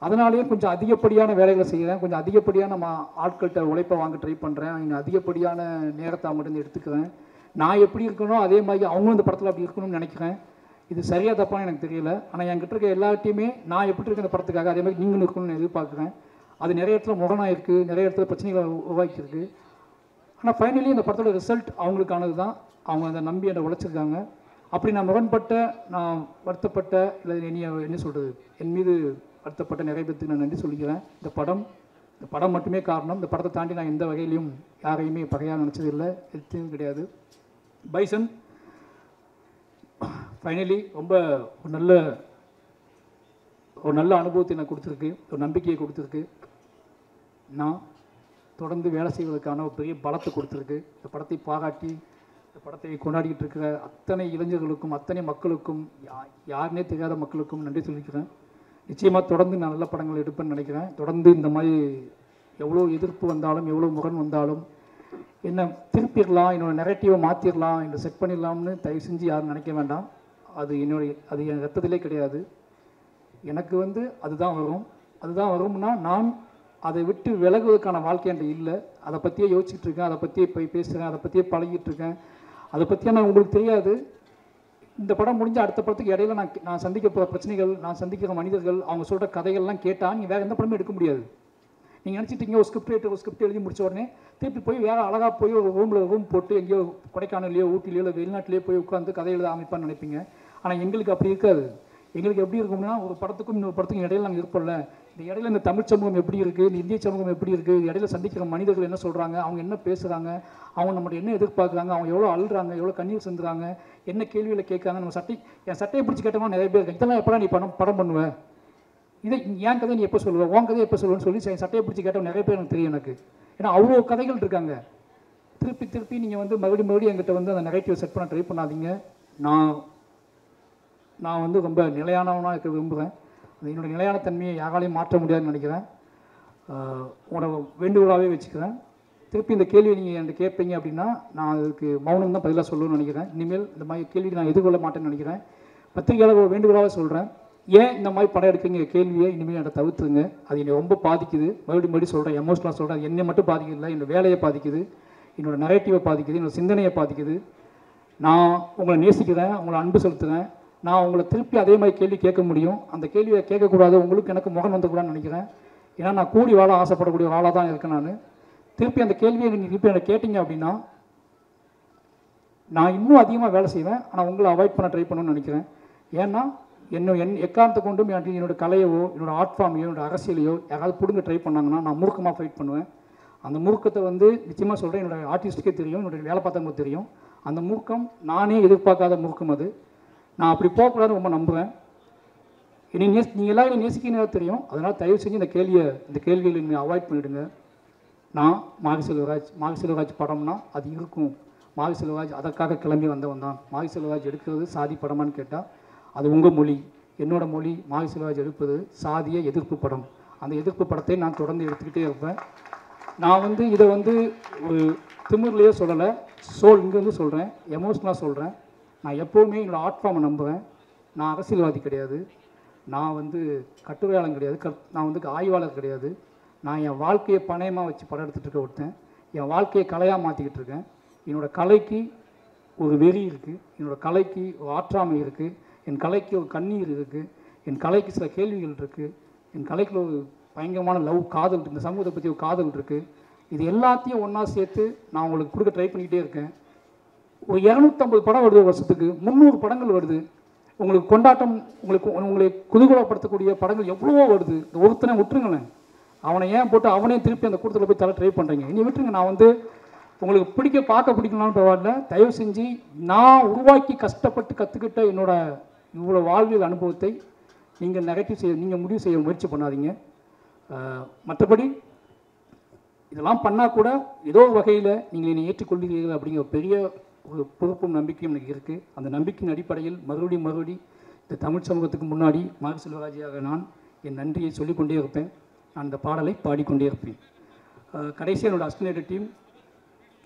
அதனாலேயே கொஞ்சம் அதிகப்படியான வேலைகளை செய்கிறேன், கொஞ்சம் அதிகப்படியான நம்ம ஆட்கள்கிட்ட உழைப்பை வாங்க ட்ரை பண்ணுறேன், இங்கே அதிகப்படியான நேரத்தை அவங்ககிட்ட எடுத்துக்கிறேன். நான் எப்படி இருக்கணும் அதே மாதிரி அவங்களும் இந்த படத்தில் அப்படி இருக்கணும்னு நினைக்கிறேன். இது சரியாக தப்பான்னு எனக்கு தெரியல. ஆனால் என்கிட்ட இருக்க எல்லாத்தையுமே நான் எப்படி இருக்க இந்த படத்துக்காக அதே மாதிரி நீங்களும் இருக்கணும்னு எதிர்பார்க்குறேன். அது நிறைய இடத்துல முரணாக இருக்குது, நிறைய இடத்துல பிரச்சனைகளை உருவாக்கியிருக்கு. ஆனால் ஃபைனலி இந்த படத்தோட ரிசல்ட் அவங்களுக்கானது தான். அவங்க அதை நம்பி என்னை உழைச்சிருக்காங்க. அப்படி நான் முரண்பட்ட, நான் வருத்தப்பட்ட, இல்லை என்ன சொல்கிறது, என் மீது வருத்தப்பட்ட நிறைய பேருக்கு நான் நன்றி சொல்லிக்கிறேன். இந்த படம் மட்டுமே காரணம். இந்த படத்தை தாண்டி நான் எந்த வகையிலையும் யாரையுமே பகையாக நினச்சதில்லை, எதுவும் கிடையாது. பைசன் ஃபைனலி ரொம்ப ஒரு நல்ல அனுபவத்தை எனக்கு கொடுத்துருக்கு, ஒரு நம்பிக்கையை கொடுத்துருக்கு. நான் தொடர்ந்து வேலை செய்வதற்கான ஒரு பெரிய பலத்தை கொடுத்துருக்கு. இந்த படத்தை பாராட்டி இந்த படத்தை கொண்டாடிக்கிட்டு இருக்கிற அத்தனை இளைஞர்களுக்கும், அத்தனை மக்களுக்கும், யாருனே தெரியாத மக்களுக்கும் நன்றி சொல்லிக்கிறேன். நிச்சயமாக தொடர்ந்து நான் நல்ல படங்கள் எடுப்பேன்னு நினைக்கிறேன். தொடர்ந்து இந்த மாதிரி எவ்வளோ எதிர்ப்பு வந்தாலும், எவ்வளோ முரண் வந்தாலும் என்னை திருப்பிடலாம், என்னோடய நெரேட்டிவை மாற்றிடலாம், என்னை செட் பண்ணிடலாம்னு தயவு செஞ்சு யாரும் நினைக்க வேண்டாம். அது என் ரத்தத்திலே கிடையாது. எனக்கு அதுதான் வரும்னா நான் அதை விட்டு விலகுவதற்கான வாழ்க்கை என்கிட்ட இல்லை. அதை பற்றியே யோசிச்சுட்டு இருக்கேன், அதை பற்றியே போய் பேசுகிறேன், அதை பற்றியே பழகிட்டு இருக்கேன். அதை பற்றியே நான் உங்களுக்கு தெரியாது. இந்த படம் முடிஞ்ச அடுத்த படத்துக்கு இடையில நான் சந்திக்க போகிற பிரச்சனைகள், நான் சந்திக்கிற மனிதர்கள், அவங்க சொல்கிற கதைகள்லாம் கேட்டால் நீங்கள் வேறு எந்த படமும் எடுக்க முடியாது. நீங்கள் நினச்சிட்டீங்க ஒரு ஸ்கிரிப்ட் எழுதி முடிச்ச உடனே திருப்பி போய் வேறு அழகாக போய் ஒரு ரூம் போட்டு எங்கேயோ கொடைக்கானல்லையோ ஊட்டிலையோ இல்லை வெளிநாட்டிலேயோ போய் உட்காந்து கதை எழுத அமைப்பான்னு நினைப்பீங்க. ஆனால் எங்களுக்கு அப்படி இருக்காது. எங்களுக்கு எப்படி இருக்கும்னா, ஒரு படத்துக்கும் இன்னொரு படத்துக்கும் இடையில நாங்கள் இருப்போம்ல, இந்த இடையில இந்த தமிழ் சமூகம் எப்படி இருக்குது, இந்த இந்திய சமூகம் எப்படி இருக்குது, இடையில சந்திக்கிற மனிதர்கள் என்ன சொல்கிறாங்க, அவங்க என்ன பேசுகிறாங்க, அவங்க நம்மகிட்ட என்ன எதிர்பார்க்குறாங்க, அவங்க எவ்வளோ அழுறாங்க, எவ்வளோ கண்ணீர் சிந்துறாங்க, என்ன கேள்வியில் கேட்குறாங்க, நம்ம என் சட்டையை பிடிச்சி கேட்டோம்னா நிறைய பேர் இருக்கு. இதெல்லாம் எப்போ நீ படம் பண்ணுவேன், இதை என் கதையை நீ எப்போ சொல்லுவேன், உன் கதையை எப்போ சொல்லுவேன்னு சொல்லி என் சட்டையை பிடிச்சி கேட்டவங்க நிறைய பேர் எனக்கு தெரியும் எனக்கு. ஏன்னா அவ்வளோ கதைகள் இருக்காங்க. திருப்பி நீங்கள் மறுபடியும் என்கிட்ட அந்த நெகட்டிவ் செட் பண்ண ட்ரை பண்ணாதீங்க. நான் ரொம்ப நிலையானவனாக இருக்க விரும்புகிறேன். என்னோடய நிலையான தன்மையை யாராலையும் மாற்ற முடியாதுன்னு நினைக்கிறேன். உன்னோட வேண்டுகோளாகவே வச்சுக்கிறேன். திருப்பி இந்த கேள்வியை நீங்கள் என்கிட்ட கேட்பீங்க அப்படின்னா நான் அதுக்கு மௌனம் தான் பதிலாக சொல்லணும்னு நினைக்கிறேன். இனிமேல் இந்த மாதிரி கேள்விக்கு நான் எதிர்கொள்ள மாட்டேன்னு நினைக்கிறேன். பத்திரிகையாளர் வேண்டுகோளாக சொல்கிறேன், ஏன் இந்த மாதிரி படம் எடுக்குங்கிற கேள்வியை இனிமேல் என்கிட்ட தவிர்த்துங்க. அது என்னை ரொம்ப பாதிக்குது. மறுபடியும் சொல்கிறேன், எமோஷனலாக சொல்கிறேன். என்னை மட்டும் பாதிக்கல, என்னோடய வேலையை பாதிக்குது, என்னோடய நரேட்டிவை பாதிக்குது, என்னோடய சிந்தனையை பாதிக்குது. நான் உங்களை நேசிக்கிறேன், உங்களை அன்பு செலுத்துகிறேன். நான் உங்களை திருப்பி அதே மாதிரி கேள்வி கேட்க முடியும். அந்த கேள்வியை கேட்கக்கூடாது, உங்களுக்கு எனக்கு முகம் வந்துக்கூடாதுன்னு நினைக்கிறேன். ஏன்னா நான் கூடி வாழ ஆசைப்படக்கூடிய ஆளாக தான் இருக்கேன். நான் திருப்பி அந்த கேள்வியை நீங்கள் திருப்பி என்னை கேட்டிங்க அப்படின்னா நான் இன்னும் அதிகமாக வேலை செய்வேன். ஆனால் உங்களை அவாய்ட் பண்ண ட்ரை பண்ணணும்னு நினைக்கிறேன். ஏன்னா எக்காரணத்தை கொண்டும் என்னோடய கலையவோ, என்னோடய ஆர்ட் ஃபார்மையோ, என்னோடய அரசியலையோ யாராவது பிடுங்க ட்ரை பண்ணாங்கன்னா நான் முறுக்கமாக ஃபைட் பண்ணுவேன். அந்த முறுக்கத்தை நிச்சயமாக சொல்கிறேன், என்னோடய ஆர்டிஸ்ட்டுக்கே தெரியும், என்னோடய வேலை பார்த்தவங்களுக்கு தெரியும். அந்த முறுக்கம் நானே எதிர்பார்க்காத முறுக்கம். அது நான் அப்படி போகக்கூடாதுன்னு ரொம்ப நம்புவேன். நீங்கள் எல்லாரும் நேசிக்கணும் தெரியும். அதனால் தயவு செஞ்சு இந்த கேள்விகளை நீங்கள் அவாய்ட் பண்ணிவிடுங்க. நான் மாரி செல்வராஜ் படம்னா அது இருக்கும். மாரி செல்வராஜ் அதற்காக கிளம்பி வந்தவன் தான். மாரி செல்வராஜ் எடுக்கிறது சாதி படமான்னு கேட்டால் அது உங்கள் மொழி. என்னோடய மொழி மாரி செல்வராஜ் எடுப்பது சாதிய எதிர்ப்பு படம். அந்த எதிர்ப்பு படத்தை நான் தொடர்ந்து எடுத்துக்கிட்டே இருப்பேன். நான் இதை ஒரு திமிர்லேயே சொல்லலை, இங்கேருந்து சொல்கிறேன், எமோஷ்னலாக சொல்கிறேன். நான் எப்போவுமே என்னோடய ஆர்ட் ஃபார்மை நம்புவேன். நான் அரசியல்வாதி கிடையாது. நான் வந்து கட்டுரையாளன் கிடையாது, நான் வந்து ஆய்வாளர் கிடையாது. நான் என் வாழ்க்கையை பணயமாக வச்சு படம் எடுத்துகிட்டு இருக்க ஒருத்தன். என் வாழ்க்கையை கலையாக மாற்றிக்கிட்டு இருக்கேன். என்னோடய கலைக்கு ஒரு வெறி இருக்குது, என்னோடய கலைக்கு ஒரு ஆற்றாமை இருக்குது, என் கலைக்கு ஒரு கண்ணீர் இருக்குது, என் கலைக்கு சில கேள்விகள் இருக்குது, என் கலைக்குள்ள ஒரு பயங்கரமான லவ், காதல், இந்த சமூகத்தை பற்றி ஒரு காதல் இருக்குது. இது எல்லாத்தையும் ஒன்றா சேர்த்து நான் உங்களுக்கு கொடுக்க ட்ரை பண்ணிக்கிட்டே இருக்கேன். ஒரு 250 படம் வருது வருஷத்துக்கு, 300 படங்கள் வருது. உங்களுக்கு கொண்டாட்டம், உங்களை குதூகலப்படுத்தக்கூடிய படங்கள் எவ்வளவோ வருது. இந்த ஒருத்தனை விட்டுருங்களேன், அவனை ஏன் போட்டு அவனே திருப்பி அந்த கூட்டத்தில் போய் தர ட்ரை பண்ணுறீங்க? இனி விட்டுருங்க. நான் வந்து உங்களுக்கு பார்க்க பிடிக்கலாம்னு பரவாயில்ல, தயவு செஞ்சு நான் உருவாக்கி கஷ்டப்பட்டு கற்றுக்கிட்ட என்னோட இவ்வளோ வாழ்வியல் அனுபவத்தை நீங்கள் நீங்கள் முடிவு செய்ய முயற்சி பண்ணாதீங்க. மற்றபடி இதெல்லாம் பண்ணால் கூட ஏதோ வகையில் நீங்கள் என்னை ஏற்றுக்கொள்கிறீர்கள் அப்படிங்கிற பெரிய ஒரு பொறுப்பும் நம்பிக்கையும் எனக்கு இருக்குது. அந்த நம்பிக்கையின் அடிப்படையில் மறுபடியும் இந்த தமிழ் சமூகத்துக்கு முன்னாடி மாரி செல்வராஜியாக நான் என் நன்றியை சொல்லிக்கொண்டே இருப்பேன். நான் அந்த பாடலை பாடிக்கொண்டே இருப்பேன். கடைசியாக என்னோடய அசிஸ்டன்ட் டீம்,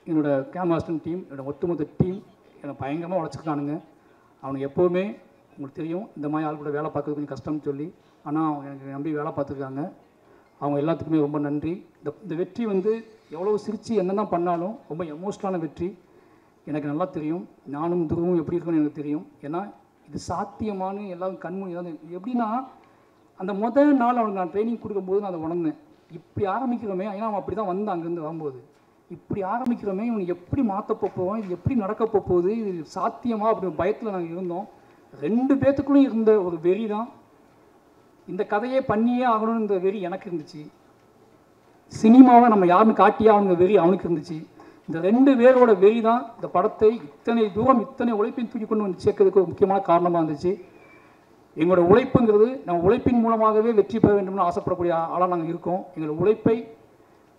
என்னோடய கேமராஸ்டன் டீம், என்னோடய ஒட்டுமொத்த டீம் என்னை பயங்கரமாக உழைச்சிருக்கானுங்க. அவனுக்கு எப்போவுமே உங்களுக்கு தெரியும், இந்த மாதிரி ஆள் கூட வேலை பார்க்கறது கொஞ்சம் கஷ்டம்னு சொல்லி, ஆனால் அவங்க எனக்கு நம்பி வேலை பார்த்துருக்காங்க. அவங்க எல்லாத்துக்குமே ரொம்ப நன்றி. இந்த வெற்றி வந்து எவ்வளோ சிரித்து என்னென்ன பண்ணாலும் ரொம்ப எமோஷ்னலான வெற்றி. எனக்கு நல்லா தெரியும், நானும் துருவும் எப்படி இருக்குன்னு எனக்கு தெரியும். ஏன்னா இது சாத்தியமான எல்லாம் கண்மூடி தான். எப்படின்னா அந்த முதல் நாள் அவனுக்கு நான் ட்ரைனிங் கொடுக்கும்போது நான் அதை உணர்ந்தேன். இப்படி ஆரம்பிக்கிறோமே, ஏன்னா அவன் அப்படி தான் வந்து அங்கேருந்து வரும்போது, இப்படி ஆரம்பிக்கிறோமே, இவனுக்கு எப்படி மாற்ற போவோம், இது எப்படி நடக்க போகுது, இது சாத்தியமா அப்படி பயத்தில் நாங்கள் இருந்தோம். 2 பேத்துக்குள்ளும் இருந்த ஒரு வெறி தான். இந்த கதையே பண்ணியே ஆகணும்னு இந்த வெறி எனக்கு இருந்துச்சு. சினிமாவை நம்ம யாருன்னு காட்டியே ஆகணுங்க வெறி அவனுக்கு இருந்துச்சு. இந்த 2 பேரோட வெறி தான் இந்த படத்தை இத்தனை தூரம் இத்தனை உழைப்பின் தூக்கி கொண்டு வந்து சேர்க்கறதுக்கு ஒரு முக்கியமான காரணமாக இருந்துச்சு. எங்களோட உழைப்புங்கிறது நம்ம உழைப்பின் மூலமாகவே வெற்றி பெற வேண்டும்னு ஆசைப்படக்கூடிய ஆளாக நாங்கள் இருக்கோம். எங்களோட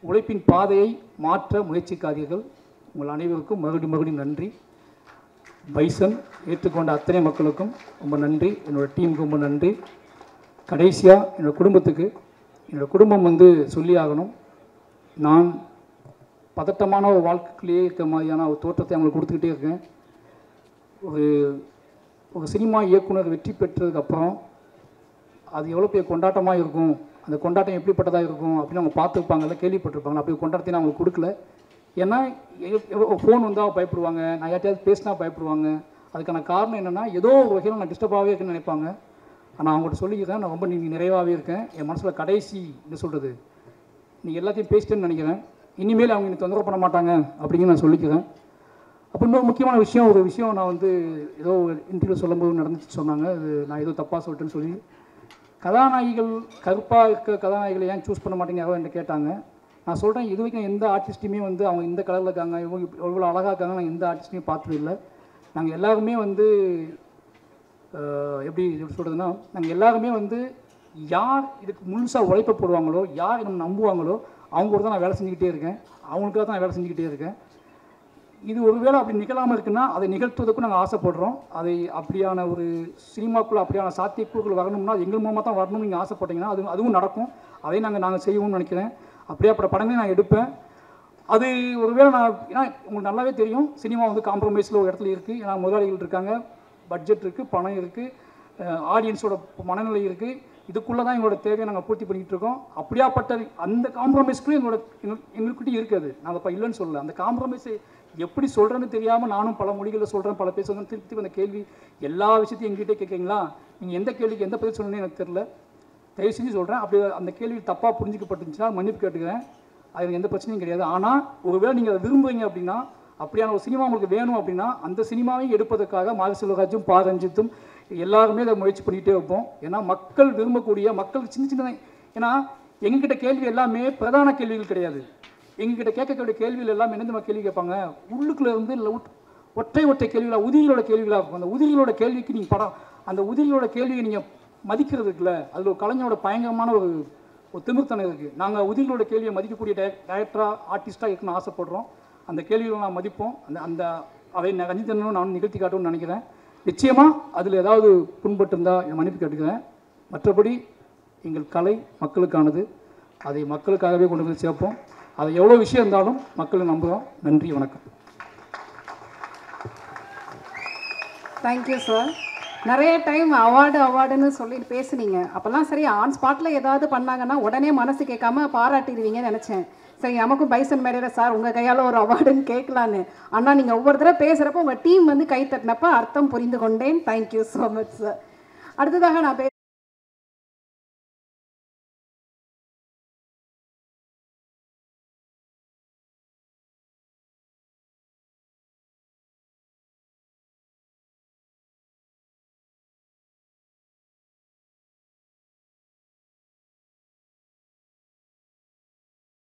உழைப்பின் பாதையை மாற்ற முயற்சிக்காதீர்கள். உங்கள் அனைவருக்கும் மறுபடியும் நன்றி. பைசன் ஏற்றுக்கொண்ட அத்தனை மக்களுக்கும் ரொம்ப நன்றி. என்னோடய டீமுக்கு ரொம்ப நன்றி. கடைசியாக என்னோடய குடும்பத்துக்கு, என்னோடய குடும்பம் வந்து சொல்லி ஆகணும். நான் பதட்டமான ஒரு வாழ்க்கையிலேயே இருக்க மாதிரியான ஒரு தோற்றத்தை அவங்களுக்கு கொடுத்துக்கிட்டே இருக்கேன். ஒரு சினிமா இயக்குனர் வெற்றி பெற்றதுக்கப்புறம் அது எவ்வளோ பெரிய கொண்டாட்டமாக இருக்கும், அந்த கொண்டாட்டம் எப்படிப்பட்டதாக இருக்கும் அப்படின்னு அவங்க பார்த்துருப்பாங்கல்ல, கேள்விப்பட்டிருப்பாங்க. அப்படி கொண்டாட்டத்தை நான் அவங்களுக்கு கொடுக்கல. ஏன்னா ஃபோன் வந்தால் பயப்படுவாங்க, நான் யார்ட்டையாவது பேசினா பயப்படுவாங்க. அதுக்கான காரணம் என்னென்னா, ஏதோ ஒரு வகையில் நான் டிஸ்டர்பாகவே இருக்குன்னு நினைப்பாங்க. ஆனால் அவங்கள்ட்ட சொல்லிக்கிறேன், நான் ரொம்ப நிறைவாகவே இருக்கேன். என் மனசில் கடைசி என்ன சொல்கிறது, நீ எல்லாத்தையும் பேசிட்டேன்னு நினைக்கிறேன். இனிமேல் அவங்க எனக்கு தொந்தரவு பண்ண மாட்டாங்க அப்படிங்கிற நான் சொல்லிக்கிறேன். அப்போ இன்னொரு முக்கியமான விஷயம், ஒரு விஷயம் நான் வந்து ஏதோ இன்டர்வியூ சொல்லும்போது நடந்துச்சு சொன்னாங்க. அது நான் ஏதோ தப்பாக சொல்லிட்டேன்னு சொல்லி, கதாநாயகிகள் கருப்பாக இருக்க கதாநாயகிகளை ஏன் சூஸ் பண்ண மாட்டேங்க என்று கேட்டாங்க. நான் சொல்கிறேன், இது வரைக்கும் எந்த ஆர்டிஸ்ட்டுமே வந்து அவங்க இந்த கலரில் இருக்காங்க, இவங்க எவ்வளோ அழகாக இருக்காங்க, நாங்கள் எந்த ஆர்டிஸ்ட்டையும் பார்த்தது இல்லை. நாங்கள் எல்லாருமே வந்து எப்படி சொல்கிறதுனா, நாங்கள் எல்லாருமே வந்து யார் இதுக்கு முழுசாக உழைப்ப போடுவாங்களோ, யார் நம்ம நம்புவாங்களோ அவங்க கூட தான் நான் வேலை செஞ்சுக்கிட்டே இருக்கேன். அவங்களுக்காக தான் நான் வேலை செஞ்சுக்கிட்டே இருக்கேன். இது ஒருவேளை அப்படி நிகழாமல் இருக்குன்னா அதை நிகழ்த்துவதற்கும் நாங்கள் ஆசைப்படுறோம். அதை அப்படியான ஒரு சினிமாக்குள்ளே அப்படியான சாத்தியக்கூறுகள் வரணும்னா எங்கள் மூலமாக தான் வரணும்னு நீங்கள் ஆசைப்பட்டீங்கன்னா அதுவும் நடக்கும். அதையும் நாங்கள் செய்வோம்னு நினைக்கிறேன். அப்படியாப்பட்ட படங்களையும் நான் எடுப்பேன். அது ஒருவேளை ஏன்னா உங்களுக்கு நல்லாவே தெரியும், சினிமா வந்து காம்ப்ரமைஸில் ஒரு இடத்துல இருக்குது. ஏன்னா முதலாளிகள் இருக்காங்க, பட்ஜெட் இருக்குது, பணம் இருக்குது, ஆடியன்ஸோட மனநிலை இருக்குது. இதுக்குள்ளே தான் எங்களோட தேவையை நாங்கள் பூர்த்தி பண்ணிகிட்டு இருக்கோம். அப்படியாப்பட்ட அந்த காம்ப்ரமைஸ்க்குள்ளே எங்கள்கிட்ட இருக்குது. நான் அதை இல்லைன்னு சொல்லலை. அந்த காம்ப்ரமைஸை எப்படி சொல்கிறேன்னு தெரியாமல் நானும் பல மொழிகளில் சொல்கிறேன், பல பேர் சொல்கிறேன். திருப்பி அந்த கேள்வி எல்லா விஷயத்தையும் எங்ககிட்டே கேட்குறீங்களா, நீங்கள் எந்த கேள்விக்கு எந்த பதில் சொல்லணும்னு எனக்கு தெரில. தயவு செஞ்சு சொல்கிறேன், அப்படி அந்த கேள்வி தப்பாக புரிஞ்சிக்கப்பட்டுச்சுன்னா மன்னிப்பு கேட்டுக்கிறேன். அது எந்த பிரச்சனையும் கிடையாது. ஆனால் ஒருவேளை நீங்கள் அதை விரும்புகிறீங்க அப்படின்னா, அப்படியான ஒரு சினிமா உங்களுக்கு வேணும் அப்படின்னா, அந்த சினிமாவையும் எடுப்பதற்காக மாரி செல்வராஜும் பா ரஞ்சித்தும் எல்லாருமே அதை முயற்சி பண்ணிகிட்டே வைப்போம். ஏன்னா மக்கள் விரும்பக்கூடிய, மக்கள் சின்ன ஏன்னா எங்ககிட்ட கேள்வி எல்லாமே பிரதான கேள்விகள் கிடையாது. எங்ககிட்ட கேட்கக்கூடிய கேள்விகள் எல்லாம் என்னென்ன கேள்வி கேட்பாங்க, உள்ளுக்குள்ளே இருந்து ஒற்றை கேள்விகளாக, உதிரிகளோட கேள்விகளாக இருக்கும். அந்த உதிரிகளோட கேள்விக்கு நீங்கள் அந்த உதிரிகளோட கேள்வியை நீங்கள் மதிக்கிறது இருக்குல்ல, அதில் ஒரு கலைஞரோட பயங்கரமான ஒரு திமிர்த்தனம் இருக்குது. நாங்கள் உதிரிகளோட கேள்வியை மதிக்கக்கூடிய டைரக்டராக, ஆர்டிஸ்ட்டாக இருக்குன்னு ஆசைப்படுறோம். அந்த கேள்விகளை நான் மதிப்போம். அதை ரஞ்சித்தனும் நான் நிகழ்த்தி காட்டும்னு நினைக்கிறேன். நிச்சயமாக அதில் ஏதாவது புண்பட்டு இருந்தால் என் மன்னிப்பு கேட்டுக்கிறேன். மற்றபடி எங்கள் கலை மக்களுக்கானது. அதை மக்களுக்காகவே கொண்டு வந்து சேர்ப்போம். அதை எவ்வளோ விஷயம் இருந்தாலும் மக்களை நம்புகிறோம். நன்றி, வணக்கம். Thank you sir. நிறைய டைம் அவார்டுன்னு சொல்லி பேசுனீங்க. அப்போல்லாம் சரி ஆன் ஸ்பாட்டில் ஏதாவது பண்ணாங்கன்னா உடனே மனசு கேட்காம பாராட்டிடுவீங்கன்னு நினச்சேன். சரி நமக்கும் பைசன் மேரேஜ சார் உங்கள் கையால் ஒரு அவார்டுன்னு கேட்கலான்னு. ஆனால் நீங்கள் ஒவ்வொரு தடவை பேசுகிறப்போ உங்கள் டீம் வந்து கை தட்டினப்போ அர்த்தம் புரிந்து கொண்டேன். Thank you so much sir. அடுத்ததாக நான்